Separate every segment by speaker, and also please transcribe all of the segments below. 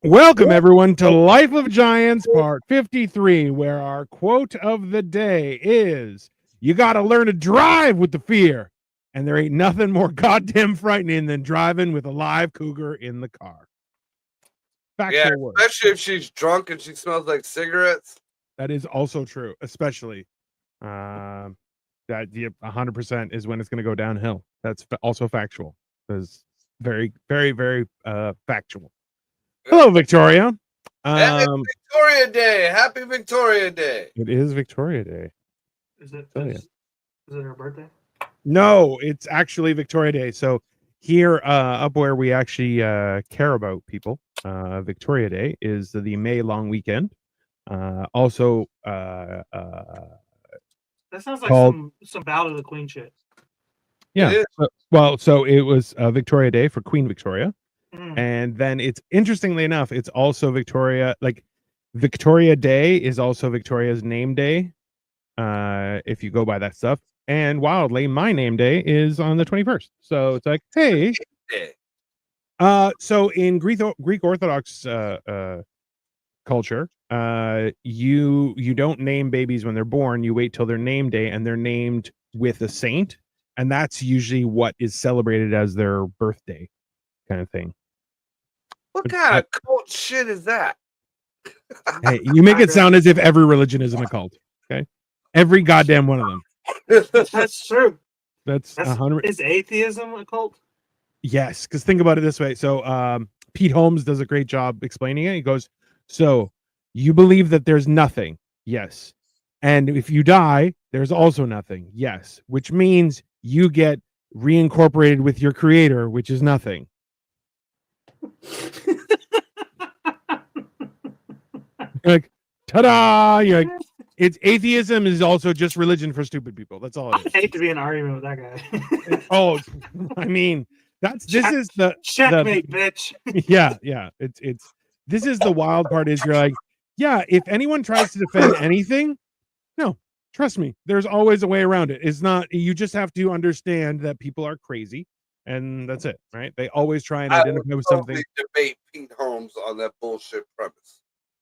Speaker 1: Welcome, everyone, to Life of Giants, part 53, where our quote of the day is, you got to learn to drive with the fear. And there ain't nothing more goddamn frightening than driving with a live cougar in the car. Factual word.
Speaker 2: Especially if she's drunk and she smells like cigarettes.
Speaker 1: That is also true, especially that 100% is when it's going to go downhill. That's also factual. It's very, very, very factual. Hello, Victoria.
Speaker 2: Happy Victoria Day. Happy Victoria Day.
Speaker 1: It is Victoria Day.
Speaker 3: Is it her birthday?
Speaker 1: No, it's actually Victoria Day. So here up where we actually care about people, Victoria Day is the May long weekend. Also
Speaker 3: that sounds like some Battle of the Queen shit.
Speaker 1: Yeah. So it was Victoria Day for Queen Victoria. And then it's interestingly enough, it's also Victoria Day is also Victoria's name day. If you go by that stuff. And wildly, my name day is on the 21st. So it's like, hey. So in Greek Orthodox culture, you don't name babies when they're born. You wait till their name day, and they're named with a saint, and that's usually what is celebrated as their birthday, kind of thing.
Speaker 2: What kind of cult shit is that?
Speaker 1: Hey, you make it sound as if every religion is an occult. Okay, every goddamn one of them.
Speaker 3: That's true.
Speaker 1: That's 100.
Speaker 3: Is atheism a cult?
Speaker 1: Yes, because think about it this way. So Pete Holmes does a great job explaining it. He goes, so you believe that there's nothing. Yes. And if you die, there's also nothing. Yes. Which means you get reincorporated with your creator, which is nothing. Like, ta-da! You're like, it's atheism is also just religion for stupid people. That's all it is.
Speaker 3: I hate to be in an argument with that guy.
Speaker 1: Oh, I mean, checkmate,
Speaker 3: bitch.
Speaker 1: Yeah. This is the wild part is you're like, yeah, if anyone tries to defend anything, no, trust me, there's always a way around it. It's not, you just have to understand that people are crazy, and that's it, right? They always try and identify with something.
Speaker 2: Debate Pete Holmes on that bullshit premise.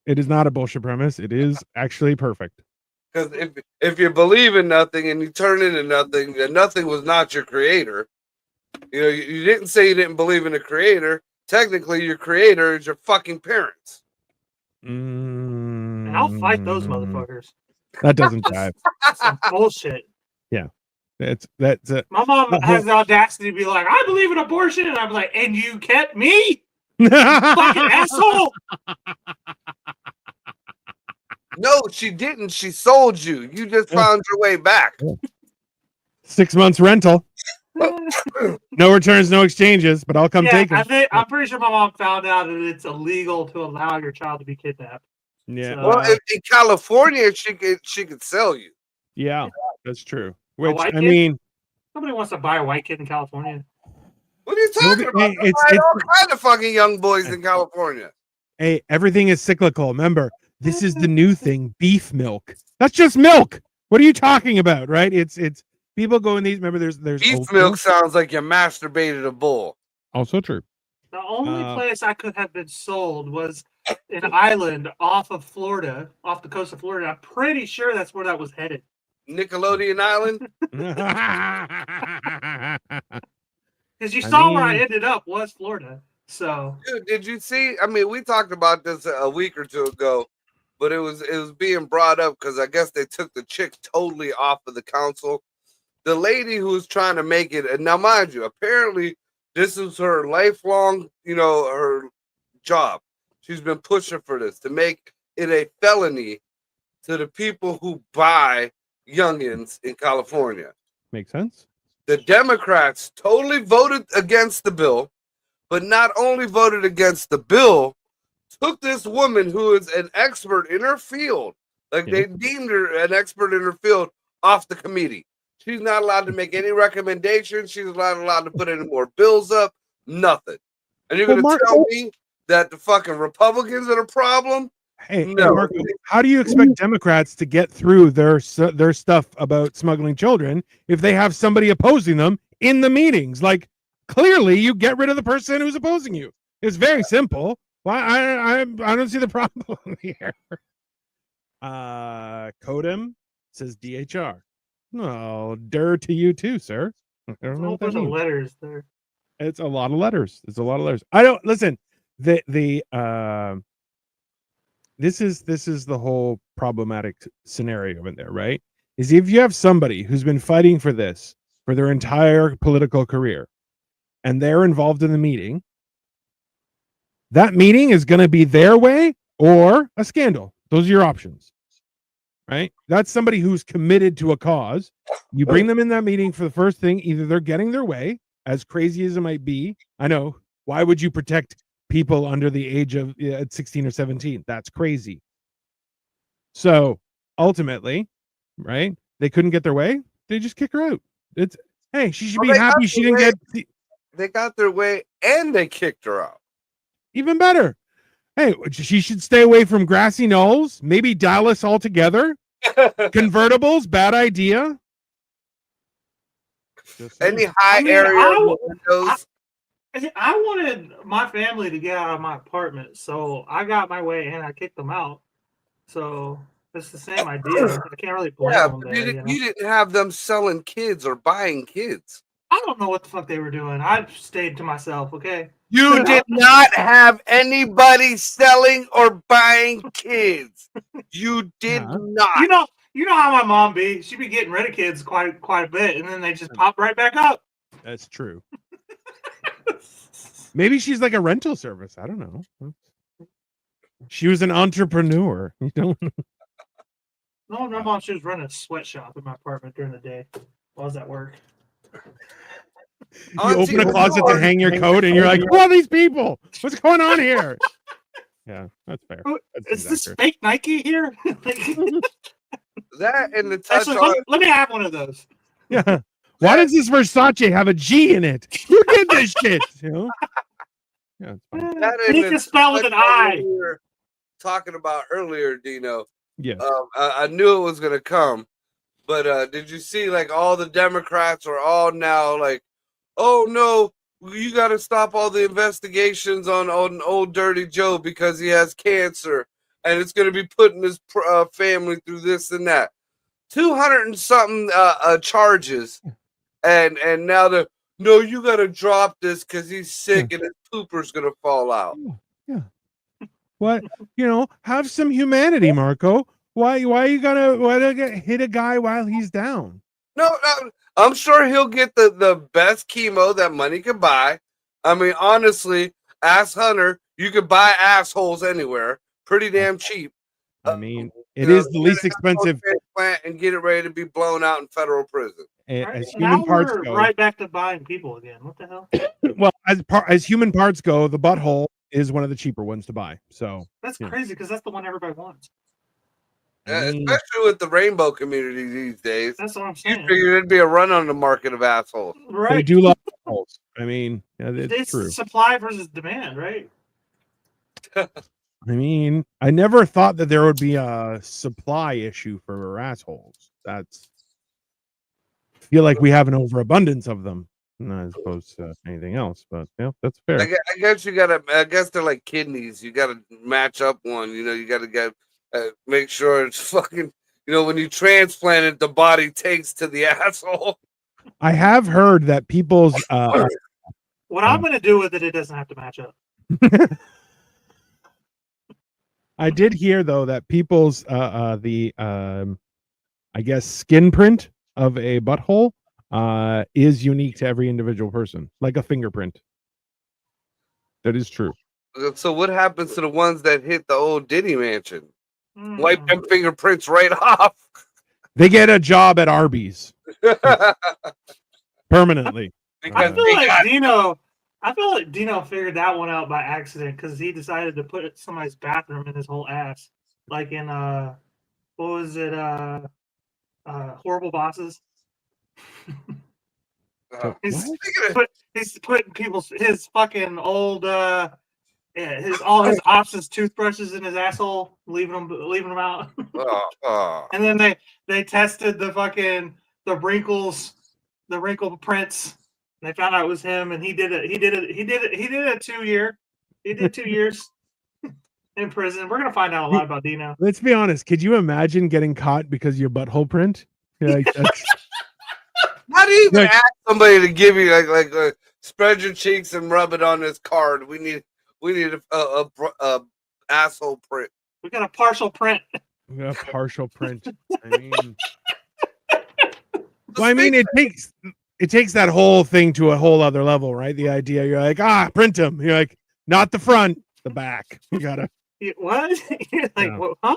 Speaker 1: It is not a bullshit premise. It is actually perfect.
Speaker 2: Because if you believe in nothing and you turn into nothing, then nothing was not your creator. You know, you didn't say you didn't believe in a creator. Technically, your creator is your fucking parents.
Speaker 3: And I'll fight those motherfuckers.
Speaker 1: That doesn't jive.
Speaker 3: Some bullshit.
Speaker 1: Yeah. That's
Speaker 3: my mom has the audacity to be like, I believe in abortion, and I'm like, and you kept me? Fucking asshole.
Speaker 2: No, she didn't. She sold you. You just found your way back.
Speaker 1: 6 months rental. No returns, no exchanges, but I'll come take it.
Speaker 3: I'm pretty sure my mom found out that it's illegal to allow your child to be kidnapped.
Speaker 1: Yeah.
Speaker 2: So, well, in California, she could sell you.
Speaker 1: Yeah, that's true. Which I mean,
Speaker 3: nobody wants to buy a white kid in California.
Speaker 2: What are you talking about? It's all kinds of fucking young boys in California.
Speaker 1: Hey, everything is cyclical. Remember, this is the new thing: beef milk. That's just milk. What are you talking about? Right? It's people go in these. Remember, there's
Speaker 2: beef milk sounds like you masturbated a bull.
Speaker 1: Also true.
Speaker 3: The only place I could have been sold was an island off of Florida, off the coast of Florida. I'm pretty sure that's where that was headed.
Speaker 2: Nickelodeon Island.
Speaker 3: Because you saw where I ended up was Florida. So,
Speaker 2: dude, did you see? I mean, we talked about this a week or two ago, but it was being brought up because I guess they took the chick totally off of the council. The lady who was trying to make it, and now mind you, apparently this is her lifelong, her job. She's been pushing for this to make it a felony to the people who buy youngins in California.
Speaker 1: Makes sense.
Speaker 2: The Democrats totally voted against the bill, but not only voted against the bill, took this woman who is an expert in her field, like they deemed her an expert in her field, off the committee. She's not allowed to make any recommendations. She's not allowed to put any more bills up. Nothing. And you're going to tell me that the fucking Republicans are the problem?
Speaker 1: Hey, Marco, how do you expect Democrats to get through their stuff about smuggling children if they have somebody opposing them in the meetings? Like, clearly, you get rid of the person who's opposing you. It's very simple. Well, I don't see the problem here. Codem says DHR. No, to you too, sir. I don't know what that means.
Speaker 3: Letters there.
Speaker 1: It's a lot of letters. It's a lot of letters. I don't listen. This is the whole problematic scenario in there, right? Is if you have somebody who's been fighting for this for their entire political career, and they're involved in the meeting, that meeting is going to be their way or a scandal. Those are your options, right? That's somebody who's committed to a cause. You bring them in that meeting for the first thing. Either they're getting their way, as crazy as it might be. I know. Why would you protect people under the age of 16 or 17? That's crazy. So ultimately, right? They couldn't get their way. They just kick her out. It's hey, she should be happy she didn't get.
Speaker 2: They got their way and they kicked her out.
Speaker 1: Even better. Hey, she should stay away from grassy knolls. Maybe Dallas altogether. Convertibles, bad idea.
Speaker 2: Any high area windows.
Speaker 3: I wanted my family to get out of my apartment, so I got my way and I kicked them out. So it's the same idea. I can't really blame them there.
Speaker 2: You didn't have them selling kids or buying kids.
Speaker 3: I don't know what the fuck they were doing. I stayed to myself, okay?
Speaker 2: You did not have anybody selling or buying kids. You did not.
Speaker 3: You know how my mom be. She be getting rid of kids quite a bit, and then they just pop right back up.
Speaker 1: That's true. Maybe she's like a rental service. I don't know. She was an entrepreneur. You don't know.
Speaker 3: No, my mom, she was running a sweatshop in my apartment during the day while I was at work.
Speaker 1: You open a closet to hang your coat, and you're like, "Who are these people? What's going on here?" Yeah, that's fair.
Speaker 3: Is this fake Nike here?
Speaker 2: That and the touch.
Speaker 3: Actually, let me have one of those.
Speaker 1: Yeah. Why does this Versace have a G in it? Who did this shit? You know? Yeah, it's fine.
Speaker 3: You can spell with an I.
Speaker 2: We were talking about earlier, Dino.
Speaker 1: Yeah.
Speaker 2: I knew it was gonna come, but did you see like all the Democrats are all now like, oh no, you got to stop all the investigations on old Dirty Joe because he has cancer and it's going to be putting his family through this and that. 200 and something charges, and now no, you got to drop this because he's sick and his pooper's going to fall out.
Speaker 1: Yeah. What, have some humanity, Marco. Why you gotta hit a guy while he's down?
Speaker 2: No, I'm sure he'll get the best chemo that money can buy. I mean, honestly, Ass Hunter, you could buy assholes anywhere, pretty damn cheap.
Speaker 1: I mean, it is the least expensive
Speaker 2: plant and get it ready to be blown out in federal prison.
Speaker 1: As human parts go,
Speaker 3: right back to buying people again. What the hell?
Speaker 1: Well, as human parts go, the butthole is one of the cheaper ones to buy. So
Speaker 3: that's crazy because that's the one everybody wants.
Speaker 2: Especially with the rainbow community these days.
Speaker 3: That's what I'm saying.
Speaker 2: You figure there'd be a run on the market of assholes.
Speaker 3: Right.
Speaker 1: They do love assholes. I mean, it's true.
Speaker 3: Supply versus demand, right?
Speaker 1: I mean, I never thought that there would be a supply issue for assholes. I feel like we have an overabundance of them, as opposed to anything else. But that's fair.
Speaker 2: I guess you gotta. I guess they're like kidneys. You gotta match up one. You gotta get. Make sure it's fucking, when you transplant it, the body takes to the asshole.
Speaker 1: I have heard that people's
Speaker 3: what I'm going to do with it doesn't have to match up.
Speaker 1: I did hear though that people's I guess skin print of a butthole is unique to every individual person, like a fingerprint. That is true.
Speaker 2: So what happens to the ones that hit the old Diddy mansion? Wipe them fingerprints right off.
Speaker 1: They get a job at Arby's permanently.
Speaker 3: I feel like Dino figured that one out by accident because he decided to put somebody's bathroom in his whole ass, like in what was it? Horrible Bosses. He's putting his fucking old all his options toothbrushes in his asshole, leaving them out. And then they tested the wrinkle prints. And they found out it was him, and he did it 2 years. He did 2 years. in prison. We're gonna find out a lot about Dino.
Speaker 1: Let's be honest. Could you imagine getting caught because of your butthole print? You're like, that's,
Speaker 2: How do you even
Speaker 1: like,
Speaker 2: ask somebody to give you like spread your cheeks and rub it on this card? We need a asshole print.
Speaker 3: We got a partial print.
Speaker 1: a partial print. I mean, well, I mean, it takes that whole thing to a whole other level, right? The idea you're like, print them. You're like, not the front, the back. You gotta.
Speaker 3: What? You're like, what, huh?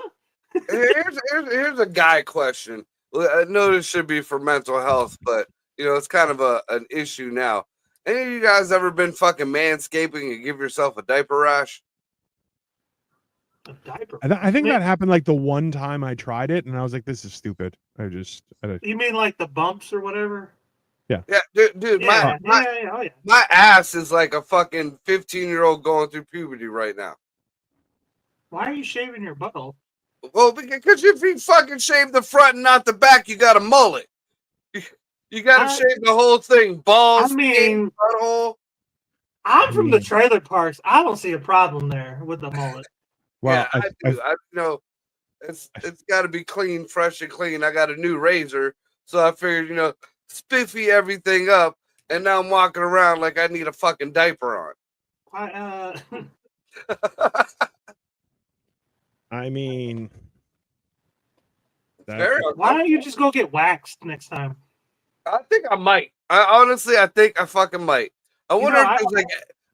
Speaker 2: Here's a guy question. I know this should be for mental health, but it's kind of an issue now. Any of you guys ever been fucking manscaping and give yourself a diaper rash?
Speaker 3: A diaper.
Speaker 1: I think that happened like the one time I tried it, and I was like, "This is stupid."
Speaker 3: You mean like the bumps or whatever?
Speaker 2: Yeah, dude.
Speaker 3: Yeah,
Speaker 2: my ass is like a fucking 15-year-old going through puberty right now.
Speaker 3: Why are you shaving your butthole?
Speaker 2: Well, because if you fucking shave the front and not the back, you got a mullet. You got to shave the whole thing, balls, skin, butthole.
Speaker 3: I'm from the trailer parks. I don't see a problem there with the mullet.
Speaker 2: Well, yeah, I do. I know it's got to be clean, fresh and clean. I got a new razor, so I figured, spiffy everything up, and now I'm walking around like I need a fucking diaper on.
Speaker 1: I mean,
Speaker 3: why don't you just go get waxed next time?
Speaker 2: I think I might. I think I fucking might. I wonder if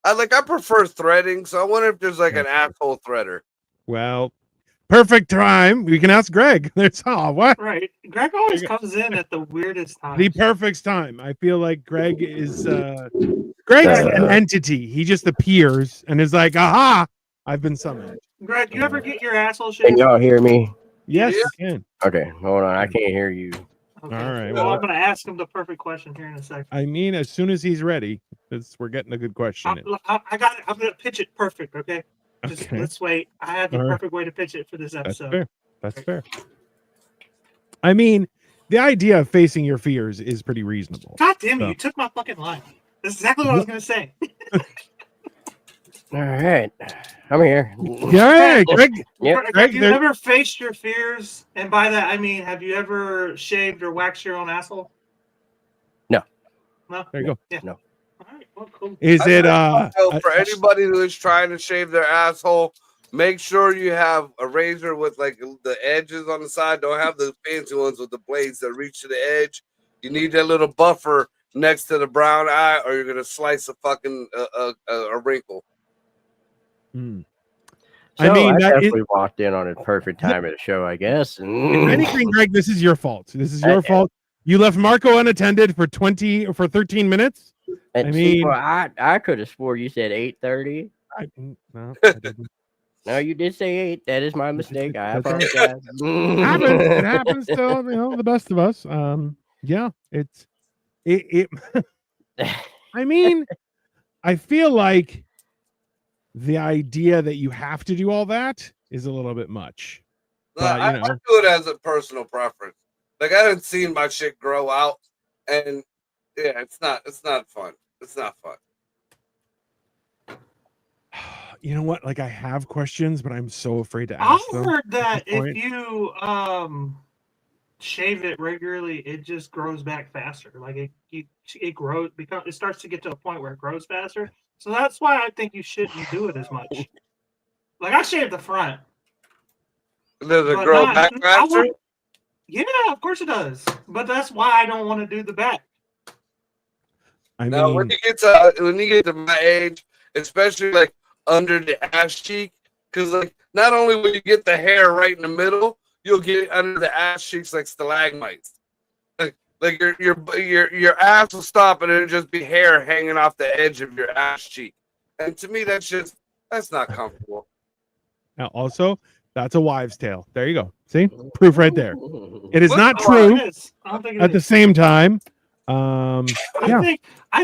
Speaker 2: there's I prefer threading, so I wonder if there's like an asshole threader.
Speaker 1: Well, perfect time. We can ask Greg. What?
Speaker 3: Right. Greg always comes in at the weirdest time.
Speaker 1: The perfect time. I feel like Greg is Greg's an entity. He just appears and is like, aha, I've been summoned.
Speaker 3: Greg, you ever get your asshole shaved?
Speaker 4: Can y'all hear me?
Speaker 1: Yes, you can.
Speaker 4: Okay, hold on. I can't hear you.
Speaker 3: Okay.
Speaker 1: All right.
Speaker 3: Well, I'm going to ask him the perfect question here in a second.
Speaker 1: I mean, as soon as he's ready, we're getting a good question.
Speaker 3: I got it. I'm going to pitch it perfect, okay? Just let's wait. I have the perfect way to pitch it for this episode.
Speaker 1: That's fair. I mean, the idea of facing your fears is pretty reasonable.
Speaker 3: God damn it, you took my fucking line. That's exactly what I was going to say.
Speaker 4: All right. I'm here.
Speaker 1: Yeah, Greg.
Speaker 4: Yep.
Speaker 3: Have you ever faced your fears? And by that, I mean, have you ever shaved or waxed your own asshole?
Speaker 4: No.
Speaker 3: No?
Speaker 1: There you go.
Speaker 3: Yeah.
Speaker 4: No.
Speaker 3: All right. Well, cool.
Speaker 1: Is it
Speaker 2: for anybody who is trying to shave their asshole, make sure you have a razor with like the edges on the side. Don't have the fancy ones with the blades that reach to the edge. You need that little buffer next to the brown eye, or you're gonna slice a fucking a wrinkle.
Speaker 1: Hmm.
Speaker 4: So I definitely walked in on a perfect time of the show, I guess.
Speaker 1: If anything, Greg, this is your fault. This is your fault. You left Marco unattended for 13 minutes.
Speaker 4: And
Speaker 1: I mean,
Speaker 4: I could have swore you said 8:30.
Speaker 1: No, I didn't.
Speaker 4: No, you did say 8. That is my mistake. I apologize.
Speaker 1: It happens to the best of us. Yeah, it. I mean, I feel like the idea that you have to do all that is a little bit much. But,
Speaker 2: I do it as a personal preference. Like, I haven't seen my shit grow out, and yeah, it's not fun. It's not fun.
Speaker 1: You know what? Like, I have questions, but I'm so afraid to ask them.
Speaker 3: I heard that if you shave it regularly, it just grows back faster. Like it grows because it starts to get to a point where it grows faster. So that's why I think you shouldn't do it as much. Like I shave the front.
Speaker 2: Does it grow back faster?
Speaker 3: Yeah, of course it does. But that's why I don't want to do the back.
Speaker 2: When you get to my age, especially like under the ass cheek, because like not only will you get the hair right in the middle, you'll get under the ass cheeks like stalagmites. Like your ass will stop and it'll just be hair hanging off the edge of your ass cheek. And to me, that's not comfortable.
Speaker 1: Now, also, that's a wives' tale. There you go. See, proof right there. It is not true. At the same time,
Speaker 3: I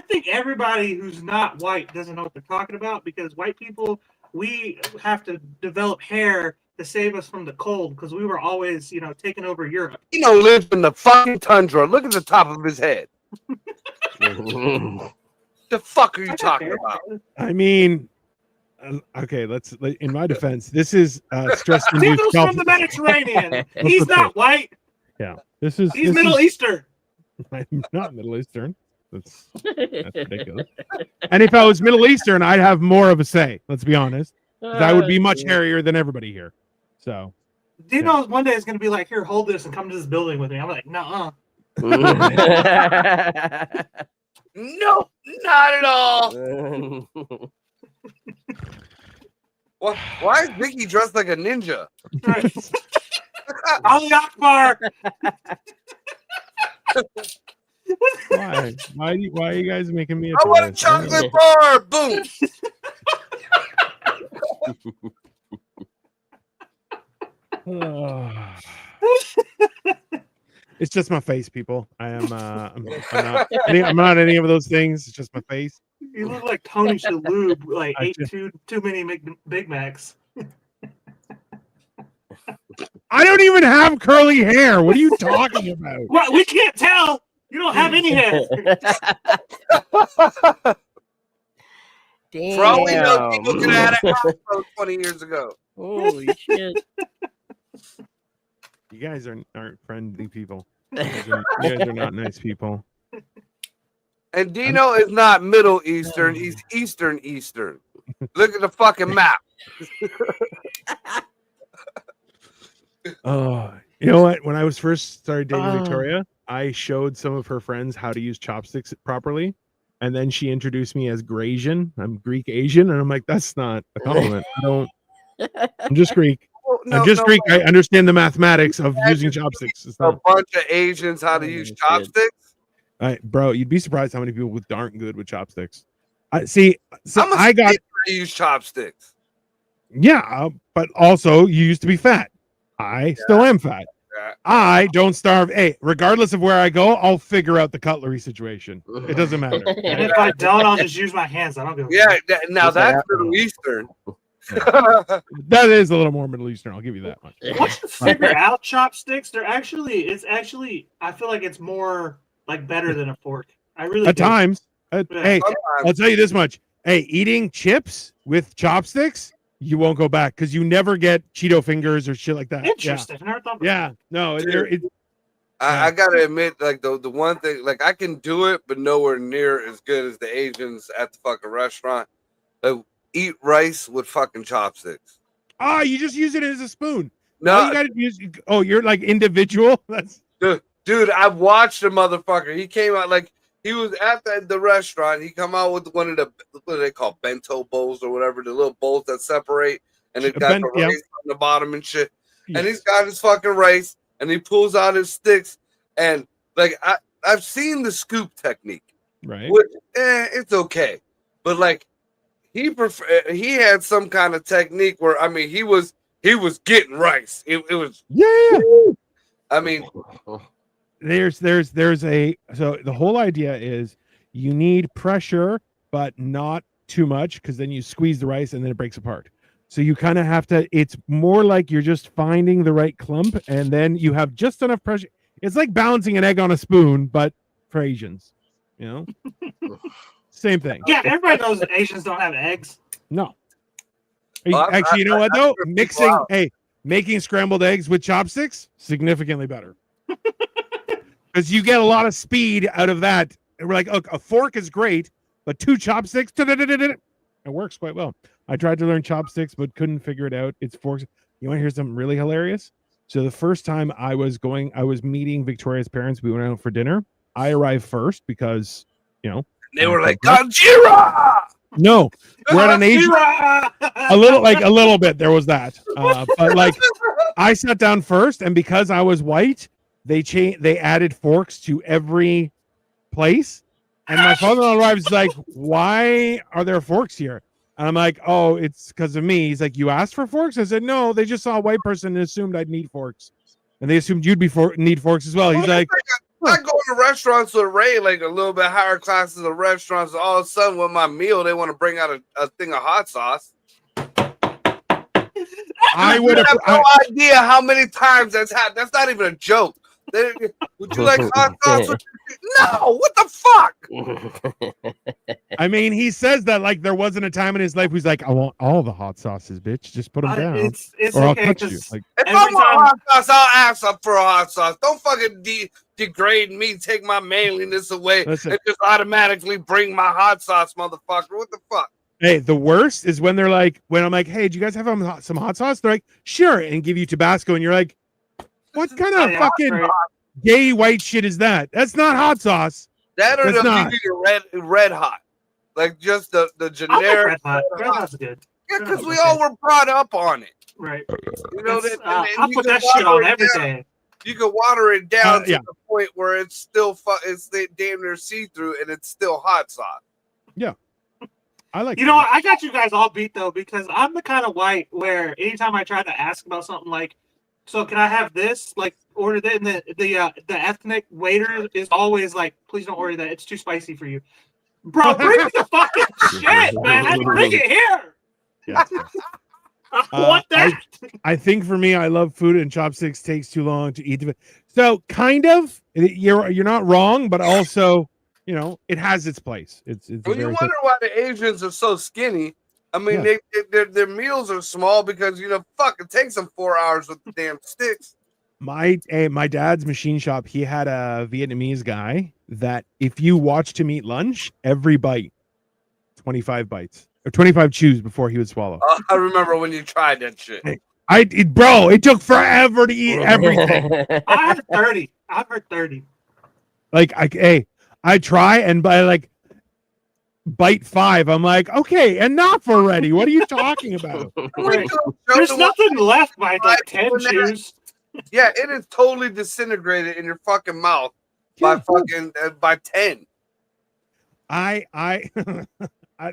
Speaker 3: think everybody who's not white doesn't know what they're talking about because white people, we have to develop hair to save us from the cold because we were always, taking over Europe.
Speaker 2: Lives in the fucking tundra. Look at the top of his head. The fuck are you talking about?
Speaker 1: I mean, Okay, in my defense, this is stress
Speaker 3: Dino's
Speaker 1: induced
Speaker 3: from the Mediterranean. He's
Speaker 1: okay.
Speaker 3: not white.
Speaker 1: Yeah,
Speaker 3: he's Middle Eastern.
Speaker 1: I'm not Middle Eastern. That's ridiculous. And if I was Middle Eastern, I'd have more of a say. Let's be honest. I would be much hairier than everybody here. So
Speaker 3: Dino one day is going to be like, "Here, hold this and come to this building with me." I'm like, "Nuh-uh."
Speaker 2: Nope, not at all. Why is Vicky dressed like a ninja?
Speaker 3: Ali Akbar.
Speaker 1: Why are you guys making me?
Speaker 2: I want a chocolate bar. Boom.
Speaker 1: It's just my face, people. I am. I'm not any of those things. It's just my face.
Speaker 3: You look like Tony Shalhoub. Like ate too many Big Macs.
Speaker 1: I don't even have curly hair. What are you talking about?
Speaker 3: What? We can't tell. You don't have any hair.
Speaker 2: For all we know, people could have had a afro 20 years ago.
Speaker 4: Holy shit.
Speaker 1: You guys aren't friendly people. You guys are not nice people.
Speaker 2: And Dino is not Middle Eastern. He's Eastern. Look at the fucking map.
Speaker 1: Oh, you know what? When I was first started dating Victoria, I showed some of her friends how to use chopsticks properly. And then she introduced me as Grasian. I'm Greek Asian. And I'm like, that's not a compliment. I'm just Greek. I'm just Greek. I understand the mathematics of using chopsticks. It's not...
Speaker 2: A bunch of Asians how to use chopsticks.
Speaker 1: Bro, you'd be surprised how many people aren't good with chopsticks. I
Speaker 2: got to use chopsticks.
Speaker 1: Yeah, but also you used to be fat. I still am fat. Yeah. I don't starve. Hey, regardless of where I go, I'll figure out the cutlery situation. It doesn't matter.
Speaker 3: And if I don't, I'll just use my hands. I don't give a
Speaker 2: now that's Middle Eastern.
Speaker 1: That is a little more Middle Eastern. I'll give you that much.
Speaker 3: Once you figure out chopsticks, I feel like it's more like better than a fork. I really
Speaker 1: at times. Hey, I'll tell you this much. Hey, eating chips with chopsticks, you won't go back because you never get Cheeto fingers or shit like that.
Speaker 3: Interesting.
Speaker 1: Yeah. No,
Speaker 2: I gotta admit, like the one thing, like I can do it, but nowhere near as good as the Asians at the fucking restaurant. Like, eat rice with fucking chopsticks.
Speaker 1: You just use it as a spoon.
Speaker 2: No,
Speaker 1: you gotta use. Oh, you're like individual. That's
Speaker 2: dude. I watched the motherfucker. He came out like he was at the restaurant. He come out with one of the what do they call bento bowls or whatever, the little bowls that separate, and it got the rice on the bottom and shit. Yes. And he's got his fucking rice, and he pulls out his sticks, and like I've seen the scoop technique,
Speaker 1: right?
Speaker 2: Which it's okay, but like. He had some kind of technique where I mean he was getting rice. It was I mean
Speaker 1: there's so the whole idea is you need pressure but not too much because then you squeeze the rice and then it breaks apart. So you kind of have to, it's more like you're just finding the right clump and then you have just enough pressure. It's like balancing an egg on a spoon, but for Asians, you know. Same thing.
Speaker 3: Yeah, everybody knows that Asians don't have eggs.
Speaker 1: No. Actually, you know what though? Making scrambled eggs with chopsticks, significantly better. Because you get a lot of speed out of that. And we're like, okay, a fork is great, but 2 chopsticks, it works quite well. I tried to learn chopsticks, but couldn't figure it out. It's forks. You want to hear something really hilarious? So the first time I was meeting Victoria's parents. We went out for dinner. I arrived first because, you know,
Speaker 2: they were like, Gojira!
Speaker 1: No, we're at an Asian. A little bit. There was that, but like, I sat down first, and because I was white, they added forks to every place, and my father-in-law arrives like, "Why are there forks here?" And I'm like, "Oh, it's because of me." He's like, "You asked for forks?" I said, "No, they just saw a white person and assumed I'd need forks, and they assumed you'd need forks as well." He's like.
Speaker 2: I go to restaurants with Ray, like a little bit higher classes of restaurants. All of a sudden, with my meal, they want to bring out a thing of hot sauce. I would have no idea how many times that's happened. That's not even a joke. Would you like hot sauce? No, what the fuck?
Speaker 1: I mean, he says that like there wasn't a time in his life where he's like, I want all the hot sauces, bitch. Just put them down.
Speaker 3: It's
Speaker 1: or I'll
Speaker 3: okay,
Speaker 1: cut you. Like,
Speaker 2: if I want hot sauce, I'll ask up for a hot sauce. Don't fucking degrade me, take my manliness away, and just automatically bring my hot sauce, motherfucker. What the fuck?
Speaker 1: Hey, the worst is when they're like, when I'm like, hey, do you guys have some hot sauce? They're like, sure, and give you Tabasco, and you're like, what kind of fucking gay white shit is that? That's not hot sauce.
Speaker 2: That or they'll give you red hot, like just the generic.
Speaker 3: Red hot's good.
Speaker 2: Yeah, because we all were brought up on it,
Speaker 3: right?
Speaker 2: You know,
Speaker 3: I put that shit on everything.
Speaker 2: You can water it down to
Speaker 1: yeah.
Speaker 2: the point where it's still it's damn near see through, and it's still hot sauce.
Speaker 1: Yeah. I like.
Speaker 3: You know what? I got you guys all beat though, because I'm the kind of white where anytime I try to ask about something like, so can I have this? Like order that, and the ethnic waiter is always like, please don't order that. It's too spicy for you, bro. Bring me the fucking shit, man. Bring it here.
Speaker 1: Yeah.
Speaker 3: I want that.
Speaker 1: I think for me, I love food, and chopsticks takes too long to eat. So kind of, you're not wrong, but also, you know, it has its place. It's
Speaker 2: when you wonder why the Asians are so skinny, I mean, their meals are small because, you know, fuck, it takes them 4 hours with the damn sticks.
Speaker 1: My dad's machine shop, he had a Vietnamese guy that if you watched him eat lunch, every bite, 25 bites or 25 chews before he would swallow.
Speaker 2: I remember when you tried that shit.
Speaker 1: Bro, it took forever to eat everything.
Speaker 3: I heard 30. I've heard 30.
Speaker 1: Like, I try, and by like bite 5, I'm like, okay, enough already. What are you talking about?
Speaker 3: Right. There's nothing left by like 10 chews.
Speaker 2: Yeah, it is totally disintegrated in your fucking mouth by 10.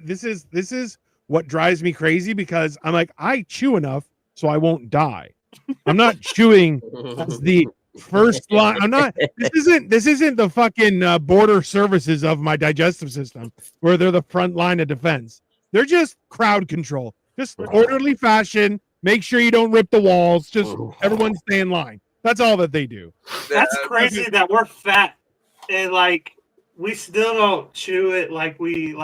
Speaker 1: This is what drives me crazy, because I'm like, I chew enough so I won't die. I'm not chewing as the first line. I'm not. This isn't the fucking border services of my digestive system where they're the front line of defense. They're just crowd control, just orderly fashion. Make sure you don't rip the walls. Just everyone stay in line. That's all that they do.
Speaker 3: That's crazy that we're fat and like we still don't chew it like we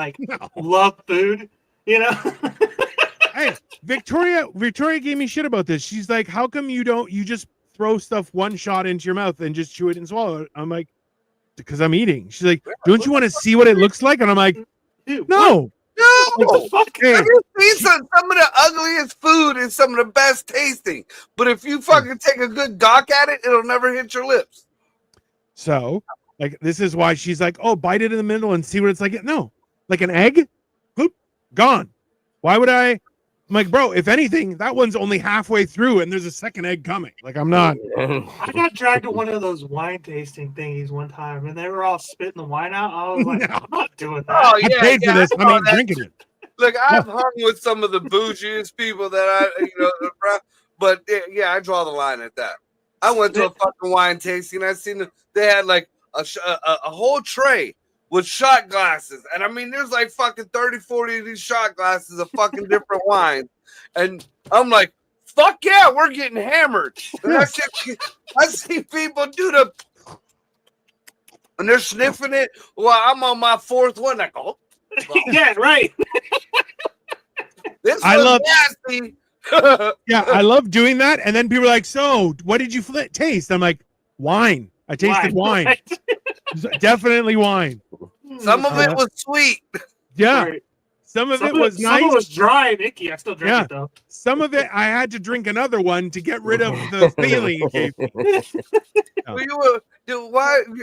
Speaker 3: love food. You know.
Speaker 1: Hey, Victoria gave me shit about this. She's like, how come you just throw stuff one shot into your mouth and just chew it and swallow it? I'm like, because I'm eating. She's like, don't you want to see what it looks like? And I'm like, no.
Speaker 2: No, hey, have you seen some of the ugliest food is some of the best tasting? But if you fucking take a good gawk at it, it'll never hit your lips.
Speaker 1: So, like, this is why she's like, oh, bite it in the middle and see what it's like. No, like an egg, boop, gone. Why would I? I'm like, bro, if anything, that one's only halfway through and there's a second egg coming. Like, I'm not.
Speaker 3: I got dragged to one of those wine tasting thingies one time and they were all spitting the wine out. I was like, I'm not doing that.
Speaker 2: Oh, yeah,
Speaker 1: I paid for this. I'm not drinking it.
Speaker 2: Look, I've hung with some of the bougiest people that but yeah, I draw the line at that. I went to a fucking wine tasting. I seen they had like a whole tray with shot glasses. And I mean, there's like fucking 30, 40 of these shot glasses of fucking different wines. And I'm like, fuck yeah, we're getting hammered. And I see people do and they're sniffing it while I'm on my fourth one. Like, oh.
Speaker 3: Yeah, right.
Speaker 2: This was nasty.
Speaker 1: Yeah, I love doing that. And then people are like, so what did you taste? I'm like, wine. I tasted wine. Right. Definitely wine.
Speaker 2: Some of it was sweet.
Speaker 1: Yeah. Right. Some of it was nice.
Speaker 3: Some of it was dry and icky. I still drink it though.
Speaker 1: Some of it I had to drink another one to get rid of the feeling it gave me.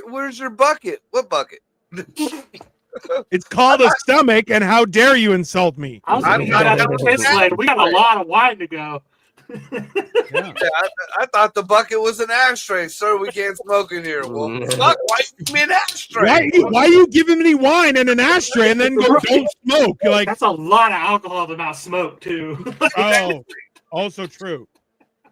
Speaker 2: Where's your bucket? What bucket?
Speaker 1: It's called a stomach, and how dare you insult me?
Speaker 3: We got a lot of wine to go.
Speaker 2: Yeah, I thought the bucket was an ashtray, sir. We can't smoke in here. Well, fuck, why you give me an ashtray?
Speaker 1: Why are you giving me wine and an ashtray and then go don't smoke? You're like,
Speaker 3: that's a lot of alcohol to not smoke too.
Speaker 1: Oh, also true.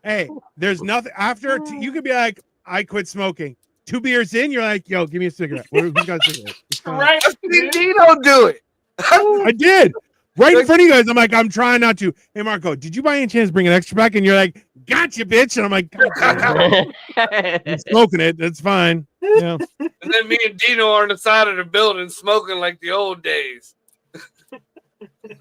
Speaker 1: Hey, there's nothing after you could be like, I quit smoking. 2 beers in, you're like, yo, give me a cigarette. Who's got a cigarette?
Speaker 2: Right? I've seen Dino do it.
Speaker 1: I did. right in front of you guys. I'm like, I'm trying not to. Hey, Marco, did you by any chance bring an extra pack? And you're like, gotcha, bitch. And I'm like, I'm smoking it. That's fine. Yeah.
Speaker 2: And then me and Dino are on the side of the building smoking like the old days.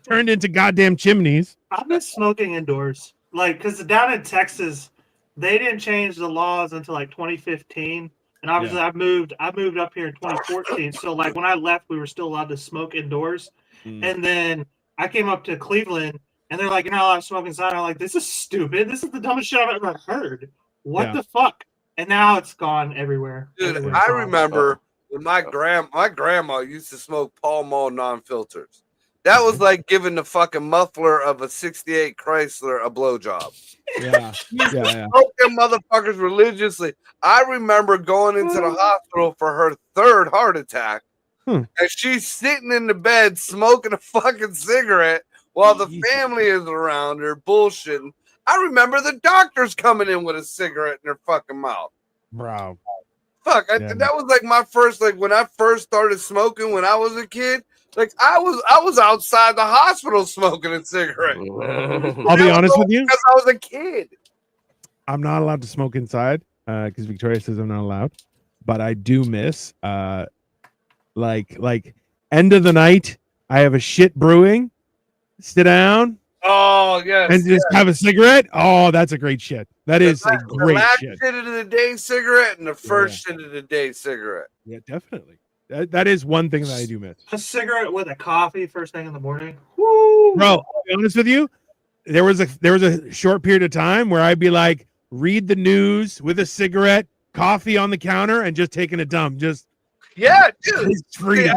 Speaker 1: Turned into goddamn chimneys.
Speaker 3: I've been smoking indoors, like, because down in Texas, they didn't change the laws until like 2015, and obviously I moved up here in 2014. So like when I left, we were still allowed to smoke indoors, and then I came up to Cleveland, and they're like, "You're not allowed to smoke inside." I'm like, "This is stupid. This is the dumbest shit I've ever heard. What the fuck?" And now it's gone everywhere.
Speaker 2: Dude,
Speaker 3: Everywhere's
Speaker 2: I
Speaker 3: gone.
Speaker 2: remember when my grandma used to smoke Pall Mall non-filters. That was like giving the fucking muffler of a 68 Chrysler a blowjob.
Speaker 1: Yeah.
Speaker 2: Smoking motherfuckers religiously. I remember going into the hospital for her third heart attack. And she's sitting in the bed smoking a fucking cigarette while the family is around her bullshitting. I remember the doctors coming in with a cigarette in their fucking mouth.
Speaker 1: Bro.
Speaker 2: Fuck, that was like my first, like when I first started smoking when I was a kid. Like I was outside the hospital smoking a cigarette.
Speaker 1: I'll be honest with you,
Speaker 2: because I was a kid.
Speaker 1: I'm not allowed to smoke inside because Victoria says I'm not allowed. But I do miss like end of the night. I have a shit brewing. Sit down.
Speaker 2: Oh yes,
Speaker 1: and just have a cigarette. Oh, that's a great shit. That is a great
Speaker 2: the last
Speaker 1: shit.
Speaker 2: shit of the day cigarette and the first shit of the day cigarette.
Speaker 1: Yeah, definitely. That is one thing that I do miss.
Speaker 3: A cigarette with a coffee first thing in the morning. Woo!
Speaker 1: Bro, I'll be honest with you, there was a short period of time where I'd be like, read the news with a cigarette, coffee on the counter, and just taking a dump. Just
Speaker 2: dude.
Speaker 1: Freedom.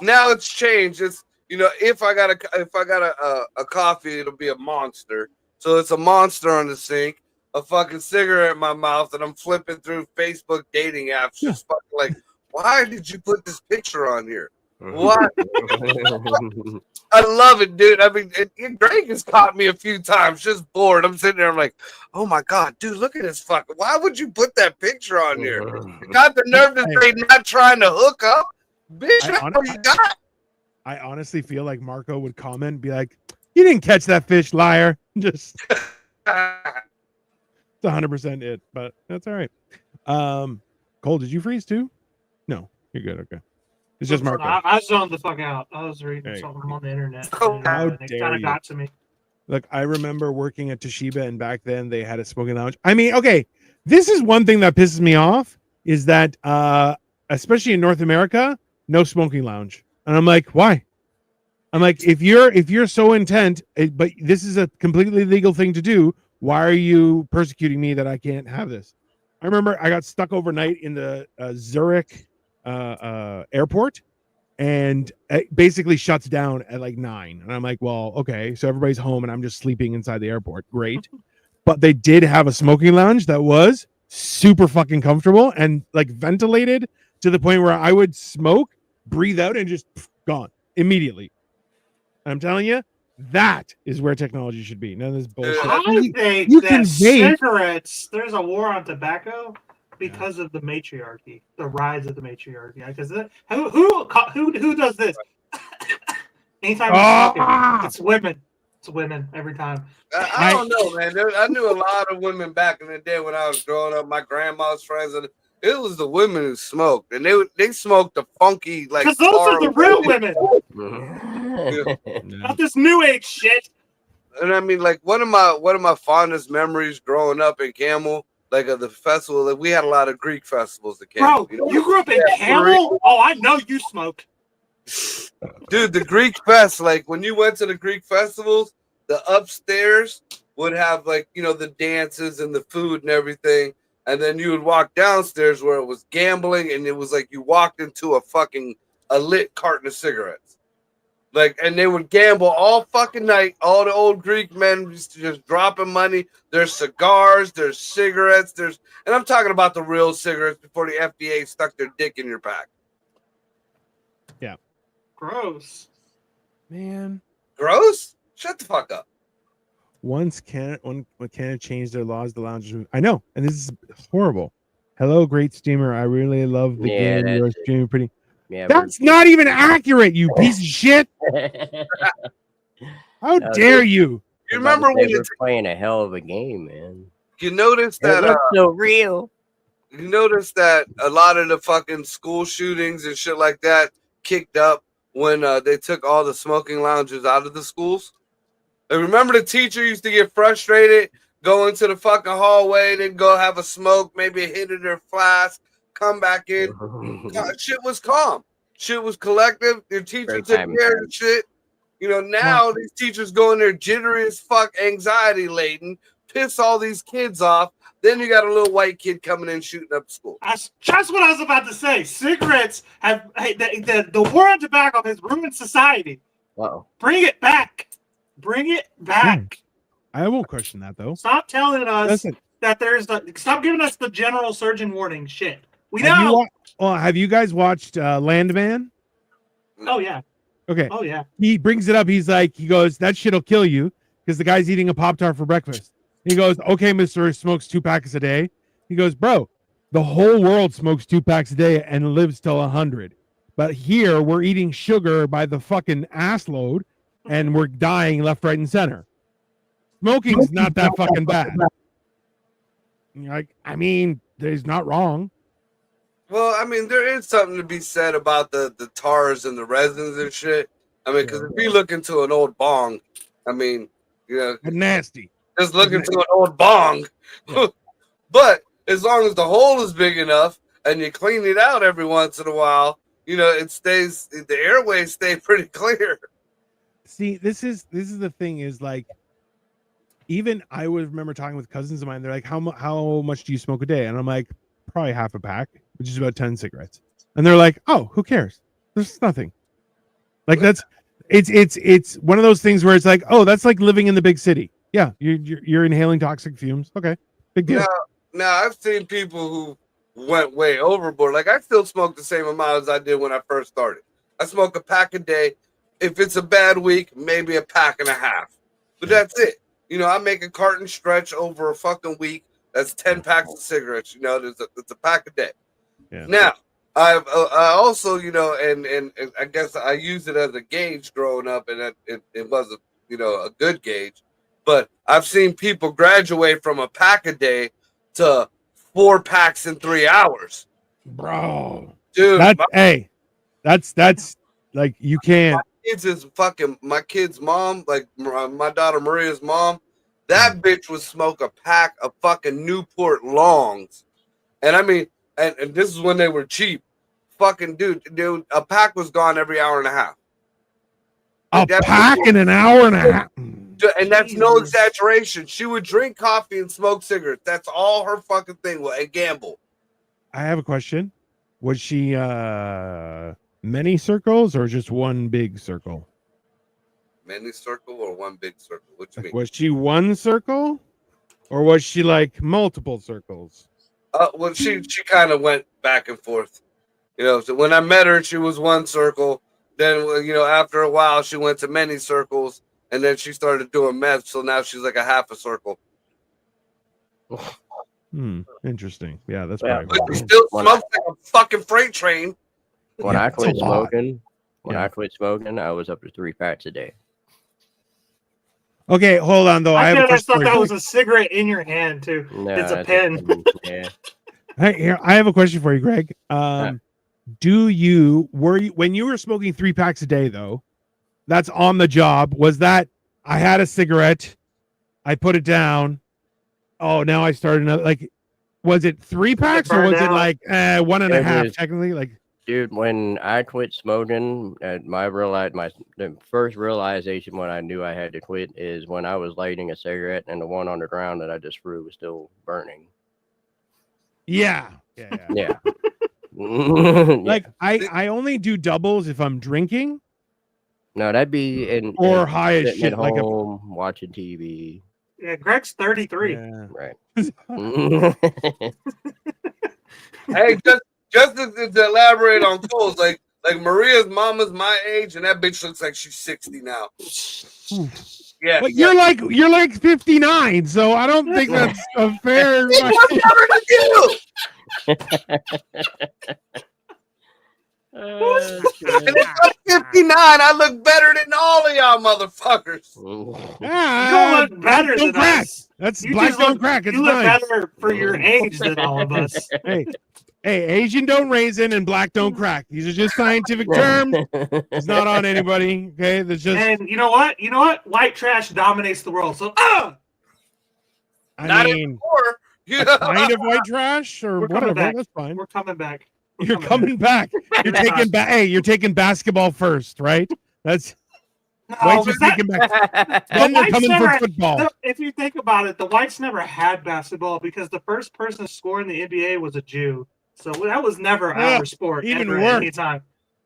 Speaker 2: Now it's changed. It's if I got a coffee, it'll be a Monster. So it's a Monster on the sink, a fucking cigarette in my mouth, and I'm flipping through Facebook dating apps, just fucking like. Why did you put this picture on here? Why? I love it, dude. I mean, Greg has caught me a few times just bored. I'm sitting there, I'm like, oh my God, dude, look at this fucking. Why would you put that picture on here? You got the nerve to say not trying to hook up? Bitch, that's what you got.
Speaker 1: I honestly feel like Marco would comment and be like, you didn't catch that fish, liar. Just it's 100% it, but that's all right. Cole, did you freeze too? No, you're good. Okay. It's just Marco.
Speaker 3: I zoned the fuck out. I was reading something on the internet.
Speaker 1: How dare
Speaker 3: it kind of got to me.
Speaker 1: Look, I remember working at Toshiba, and back then they had a smoking lounge. I mean, okay, this is one thing that pisses me off is that, especially in North America, no smoking lounge. And I'm like, why? I'm like, if you're so intent, but this is a completely legal thing to do, why are you persecuting me that I can't have this? I remember I got stuck overnight in the Zurich airport, and it basically shuts down at like 9. And I'm like, well, okay, so everybody's home and I'm just sleeping inside the airport. Great. But they did have a smoking lounge that was super fucking comfortable and like ventilated to the point where I would smoke, breathe out, and just gone immediately. And I'm telling you, that is where technology should be. None of this bullshit.
Speaker 3: I think that cigarettes, there's a war on tobacco because of the matriarchy, the rise of the matriarchy. Because who does this? Anytime you're smoking, it's women. It's women every time.
Speaker 2: I don't know, man. I knew a lot of women back in the day when I was growing up. My grandma's friends, and it was the women who smoked, and they smoked the funky like.
Speaker 3: Because those are the real women. Not this new age shit.
Speaker 2: And I mean, like one of my fondest memories growing up in Camel, like of the festival, like we had a lot of Greek festivals at Camel.
Speaker 3: Bro, you grew up in Camel? Oh, I know you smoked.
Speaker 2: Dude, the Greek fest, like when you went to the Greek festivals, the upstairs would have like, the dances and the food and everything. And then you would walk downstairs where it was gambling, and it was like you walked into a lit carton of cigarettes. Like, and they would gamble all fucking night. All the old Greek men just dropping money. There's cigars, there's cigarettes, and I'm talking about the real cigarettes before the FDA stuck their dick in your pack.
Speaker 1: Yeah.
Speaker 3: Gross.
Speaker 1: Man.
Speaker 2: Gross? Shut the fuck up.
Speaker 1: Once Canada changed their laws, the lounges. I know, and this is horrible. Hello, great streamer. I really love the game. You're streaming pretty. Yeah, that's not even accurate, you piece of shit. How dare you?
Speaker 2: You remember when
Speaker 4: they were playing a hell of a game, man?
Speaker 2: You noticed that
Speaker 4: it looks so real.
Speaker 2: You notice that a lot of the fucking school shootings and shit like that kicked up when they took all the smoking lounges out of the schools. And remember the teacher used to get frustrated, go into the fucking hallway, then go have a smoke, maybe a hit of their flask, come back in. Shit was calm. Shit was collective. Their teacher took care of shit. You know, now these teachers go in there jittery as fuck, anxiety laden, piss all these kids off. Then you got a little white kid coming in shooting up school.
Speaker 3: That's just what I was about to say. Cigarettes have the war on tobacco has ruined society.
Speaker 4: Wow.
Speaker 3: Bring it back. Bring it back.
Speaker 1: I won't question that though.
Speaker 3: Stop telling us that there's stop giving us the general surgeon warning shit. We know.
Speaker 1: Have you guys watched Landman?
Speaker 3: Oh yeah.
Speaker 1: Okay.
Speaker 3: Oh yeah.
Speaker 1: He brings it up. He goes, that shit'll kill you because the guy's eating a Pop-Tart for breakfast. He goes, okay, Mr. Smokes 2 packs a day. He goes, bro, the whole world smokes 2 packs a day and lives till 100. But here we're eating sugar by the fucking ass load and we're dying left, right, and center. Smoking's not that fucking bad. Like, I mean, he's not wrong.
Speaker 2: Well, I mean, there is something to be said about the tars and the resins and shit. I mean, because if you look into an old bong, I mean, you know,
Speaker 1: nasty.
Speaker 2: Just look into an old bong. But as long as the hole is big enough and you clean it out every once in a while, you know, the airways stay pretty clear.
Speaker 1: See, this is the thing is like, even I would remember talking with cousins of mine. They're like, how much do you smoke a day? And I'm like, probably half a pack, which is about 10 cigarettes. And they're like, oh, who cares? There's nothing. Like it's one of those things where it's like, oh, that's like living in the big city. Yeah, you're inhaling toxic fumes. Okay, big deal.
Speaker 2: Now I've seen people who went way overboard. Like I still smoke the same amount as I did when I first started. I smoke a pack a day. If it's a bad week, maybe a pack and a half. But that's it. You know, I make a carton stretch over a fucking week. That's 10 packs of cigarettes. You know, it's a pack a day. Yeah. Now, I also, you know, and I guess I used it as a gauge growing up, and it was a good gauge. But I've seen people graduate from a pack a day to 4 packs in 3 hours.
Speaker 1: Bro,
Speaker 2: dude,
Speaker 1: that's like you can't.
Speaker 2: My kid's mom, like my daughter Maria's mom, that bitch would smoke a pack of fucking Newport Longs. And I mean, and this is when they were cheap. Fucking dude, a pack was gone every hour and a half.
Speaker 1: A pack in an hour and a half.
Speaker 2: And that's no exaggeration. She would drink coffee and smoke cigarettes. That's all her fucking thing was, and gamble.
Speaker 1: I have a question. Was she many circles or just one big circle?
Speaker 2: Many circle or one big circle? What you mean?
Speaker 1: Was she one circle or was she like multiple circles?
Speaker 2: Well, she kind of went back and forth. You know, so when I met her, she was one circle. Then, you know, after a while, she went to many circles. And then she started doing meth, so now she's like a half a circle.
Speaker 1: Interesting. Yeah, that's
Speaker 2: probably. But she still smokes like a fucking freight train.
Speaker 4: When I quit smoking, I was up to 3 packs a day.
Speaker 1: Okay, hold on though.
Speaker 3: I thought that was a cigarette in your hand too. No, it's a pen.
Speaker 4: Yeah.
Speaker 1: Hey, I have a question for you, Greg. When you were smoking 3 packs a day though? That's on the job. Was that I had a cigarette, I put it down. Oh, now I started another. Like, was it 3 packs or was it like 1.5? Technically, like,
Speaker 4: dude, when I quit smoking, the first realization when I knew I had to quit is when I was lighting a cigarette and the one on the ground that I just threw was still burning.
Speaker 1: Yeah. Like I only do doubles if I'm drinking.
Speaker 4: No, that'd be
Speaker 1: high as shit,
Speaker 4: at home, watching TV.
Speaker 3: Yeah, Greg's 33.
Speaker 4: Yeah. Right.
Speaker 2: Hey, just to elaborate on Cole's, like Maria's mama's my age, and that bitch looks like she's 60 now. Yeah,
Speaker 1: but you're like 59, so I don't think that's a fair.
Speaker 2: And if I'm 59, I look better than all of y'all motherfuckers.
Speaker 3: You don't look better than us.
Speaker 1: That's
Speaker 3: You
Speaker 1: black
Speaker 3: just
Speaker 1: don't
Speaker 3: look,
Speaker 1: crack. It's
Speaker 3: you look
Speaker 1: fine.
Speaker 3: better for your age than all of us.
Speaker 1: Hey, Asian don't raisin and black don't crack. These are just scientific terms. It's not on anybody. Okay, there's just.
Speaker 3: And you know what? White trash dominates the world. So,
Speaker 1: I
Speaker 2: Not
Speaker 1: mean,
Speaker 2: anymore.
Speaker 1: kind of white trash or
Speaker 3: We're coming
Speaker 1: whatever.
Speaker 3: back.
Speaker 1: That's fine.
Speaker 3: We're coming back.
Speaker 1: You're coming back. You're taking back. Hey, you're taking basketball first, right? That's. Whites are taking back. Then they're coming for football.
Speaker 3: If you think about it, the whites never had basketball because the first person to score in the NBA was a Jew. So that was never our sport.
Speaker 1: Even
Speaker 3: ever,
Speaker 1: worse.
Speaker 3: Anytime.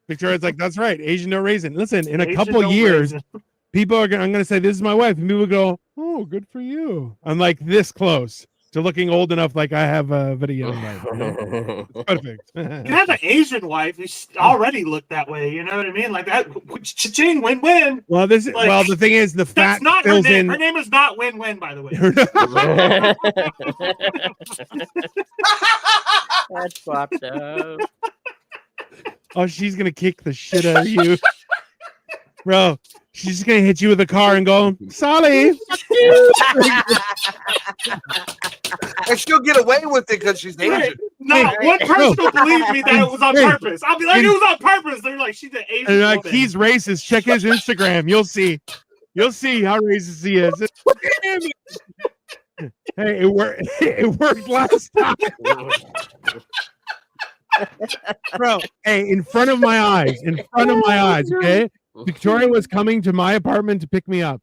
Speaker 1: Victoria's like, that's right. Asian no raisin. Listen, in a
Speaker 3: Asian
Speaker 1: couple
Speaker 3: no
Speaker 1: years,
Speaker 3: raisin.
Speaker 1: people are gonna. I'm gonna say this is my wife, and people go, "Oh, good for you." I'm like this close to looking old enough, like I have a very young wife. It's perfect.
Speaker 3: You have an Asian wife who already looked that way. You know what I mean? Like that. Cha-ching, win-win.
Speaker 1: Well, this is
Speaker 3: Like,
Speaker 1: the thing is the fat
Speaker 3: not
Speaker 1: fills
Speaker 3: her name.
Speaker 1: in.
Speaker 3: Her name is not win-win, by the way.
Speaker 4: That's fucked up.
Speaker 1: Oh, she's gonna kick the shit out of you, bro. She's just gonna hit you with a car and go, "Sorry."
Speaker 2: And she'll get away with it because she's Asian.
Speaker 3: Right. Not one person will believe me that it was on purpose. I'll be like, it was on purpose. They're like, she's an Asian
Speaker 1: And like,
Speaker 3: woman.
Speaker 1: he's racist. Check his Instagram. You'll see. You'll see how racist he is. Hey, it worked. It worked last time, bro. Hey, in front of my eyes. Okay. Victoria was coming to my apartment to pick me up.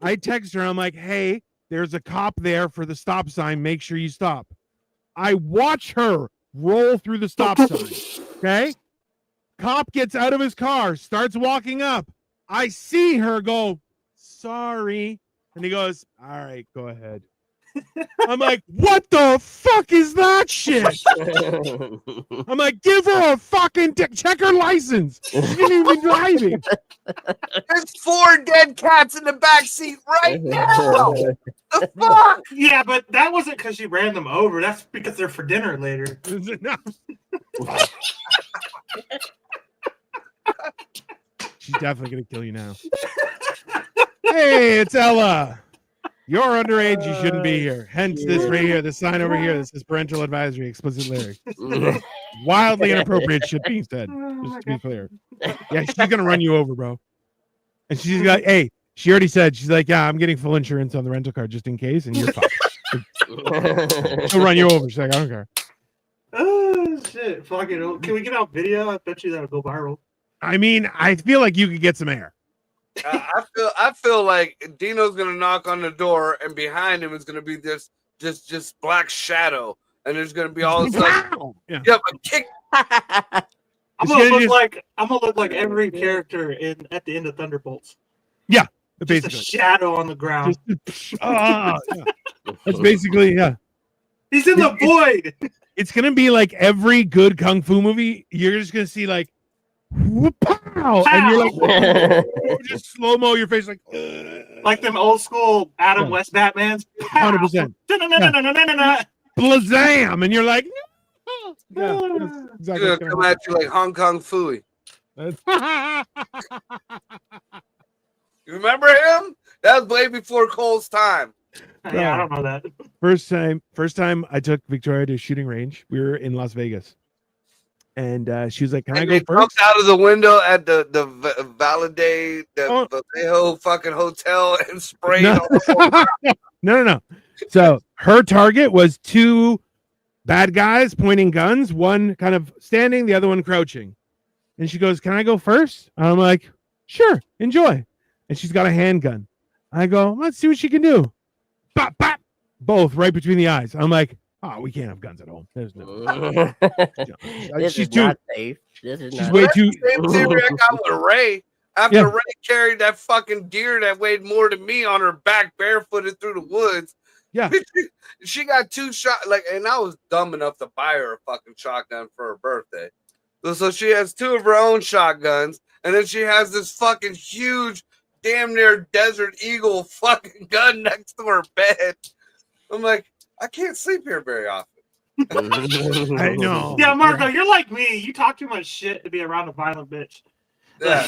Speaker 1: I text her. I'm like, hey, there's a cop there for the stop sign. Make sure you stop. I watch her roll through the stop sign. Okay. Cop gets out of his car, starts walking up. I see her go, sorry. And he goes, all right, go ahead. I'm like, what the fuck is that shit? I'm like, give her a fucking check her license. She didn't even be driving.
Speaker 2: There's 4 dead cats in the back seat right now. The fuck?
Speaker 3: Yeah, but that wasn't because she ran them over. That's because they're for dinner later.
Speaker 1: She's definitely gonna kill you now. Hey, it's Ella. You're underage. You shouldn't be here. Hence this right here, the sign over here. This is parental advisory, explicit lyrics. Wildly inappropriate shit being said. Just to be clear. Yeah, she's gonna run you over, bro. And she's got, hey, she already said, she's like, yeah, I'm getting full insurance on the rental car just in case, and you're fucked. She'll run you over. She's like, I don't care.
Speaker 3: Oh shit! Fuck it. Can we get out video? I bet you that'll go viral.
Speaker 1: I mean, I feel like you could get some air.
Speaker 2: I feel like Dino's gonna knock on the door, and behind him is gonna be this just black shadow, and there's gonna be all of a sudden,
Speaker 1: yeah,
Speaker 2: but kick.
Speaker 3: I'm gonna look like every character at the end of Thunderbolts.
Speaker 1: Yeah,
Speaker 3: just
Speaker 1: basically
Speaker 3: a shadow on the ground.
Speaker 1: Yeah. That's basically
Speaker 3: He's in the void.
Speaker 1: It's gonna be like every good kung fu movie. You're just gonna see like, pow, and you're like, just slow mo your face like
Speaker 3: them old school Adam West Batmans.
Speaker 1: 100%. Blazam, and you're like,
Speaker 2: exactly. Come at you like Hong Kong Fooey. You remember him? That was way before Cole's time.
Speaker 3: Yeah, I don't know that.
Speaker 1: First time I took Victoria to a shooting range. We were in Las Vegas, and she was like, "Can I go first?"
Speaker 2: Jumped out of the window at the Vallejo fucking hotel and sprayed.
Speaker 1: No. So her target was 2 bad guys pointing guns, one kind of standing, the other one crouching. And she goes, "Can I go first?" And I'm like, "Sure, enjoy." And she's got a handgun. I go, "Let's see what she can do." Bop, bop. Both right between the eyes. I'm like, "Oh, we can't have guns at home. There's no." She's too
Speaker 4: not safe. This is
Speaker 1: she's
Speaker 4: not
Speaker 1: way too.
Speaker 2: Same theory I got with Ray. After Ray carried that fucking deer that weighed more than me on her back, barefooted through the woods.
Speaker 1: Yeah,
Speaker 2: she got 2 shots. And I was dumb enough to buy her a fucking shotgun for her birthday. So she has 2 of her own shotguns, and then she has this fucking huge, damn near Desert Eagle fucking gun next to her bed. I'm like, I can't sleep here very often.
Speaker 1: I know.
Speaker 3: Yeah, Marco, you're like me. You talk too much shit to be around a violent bitch.
Speaker 2: Yeah.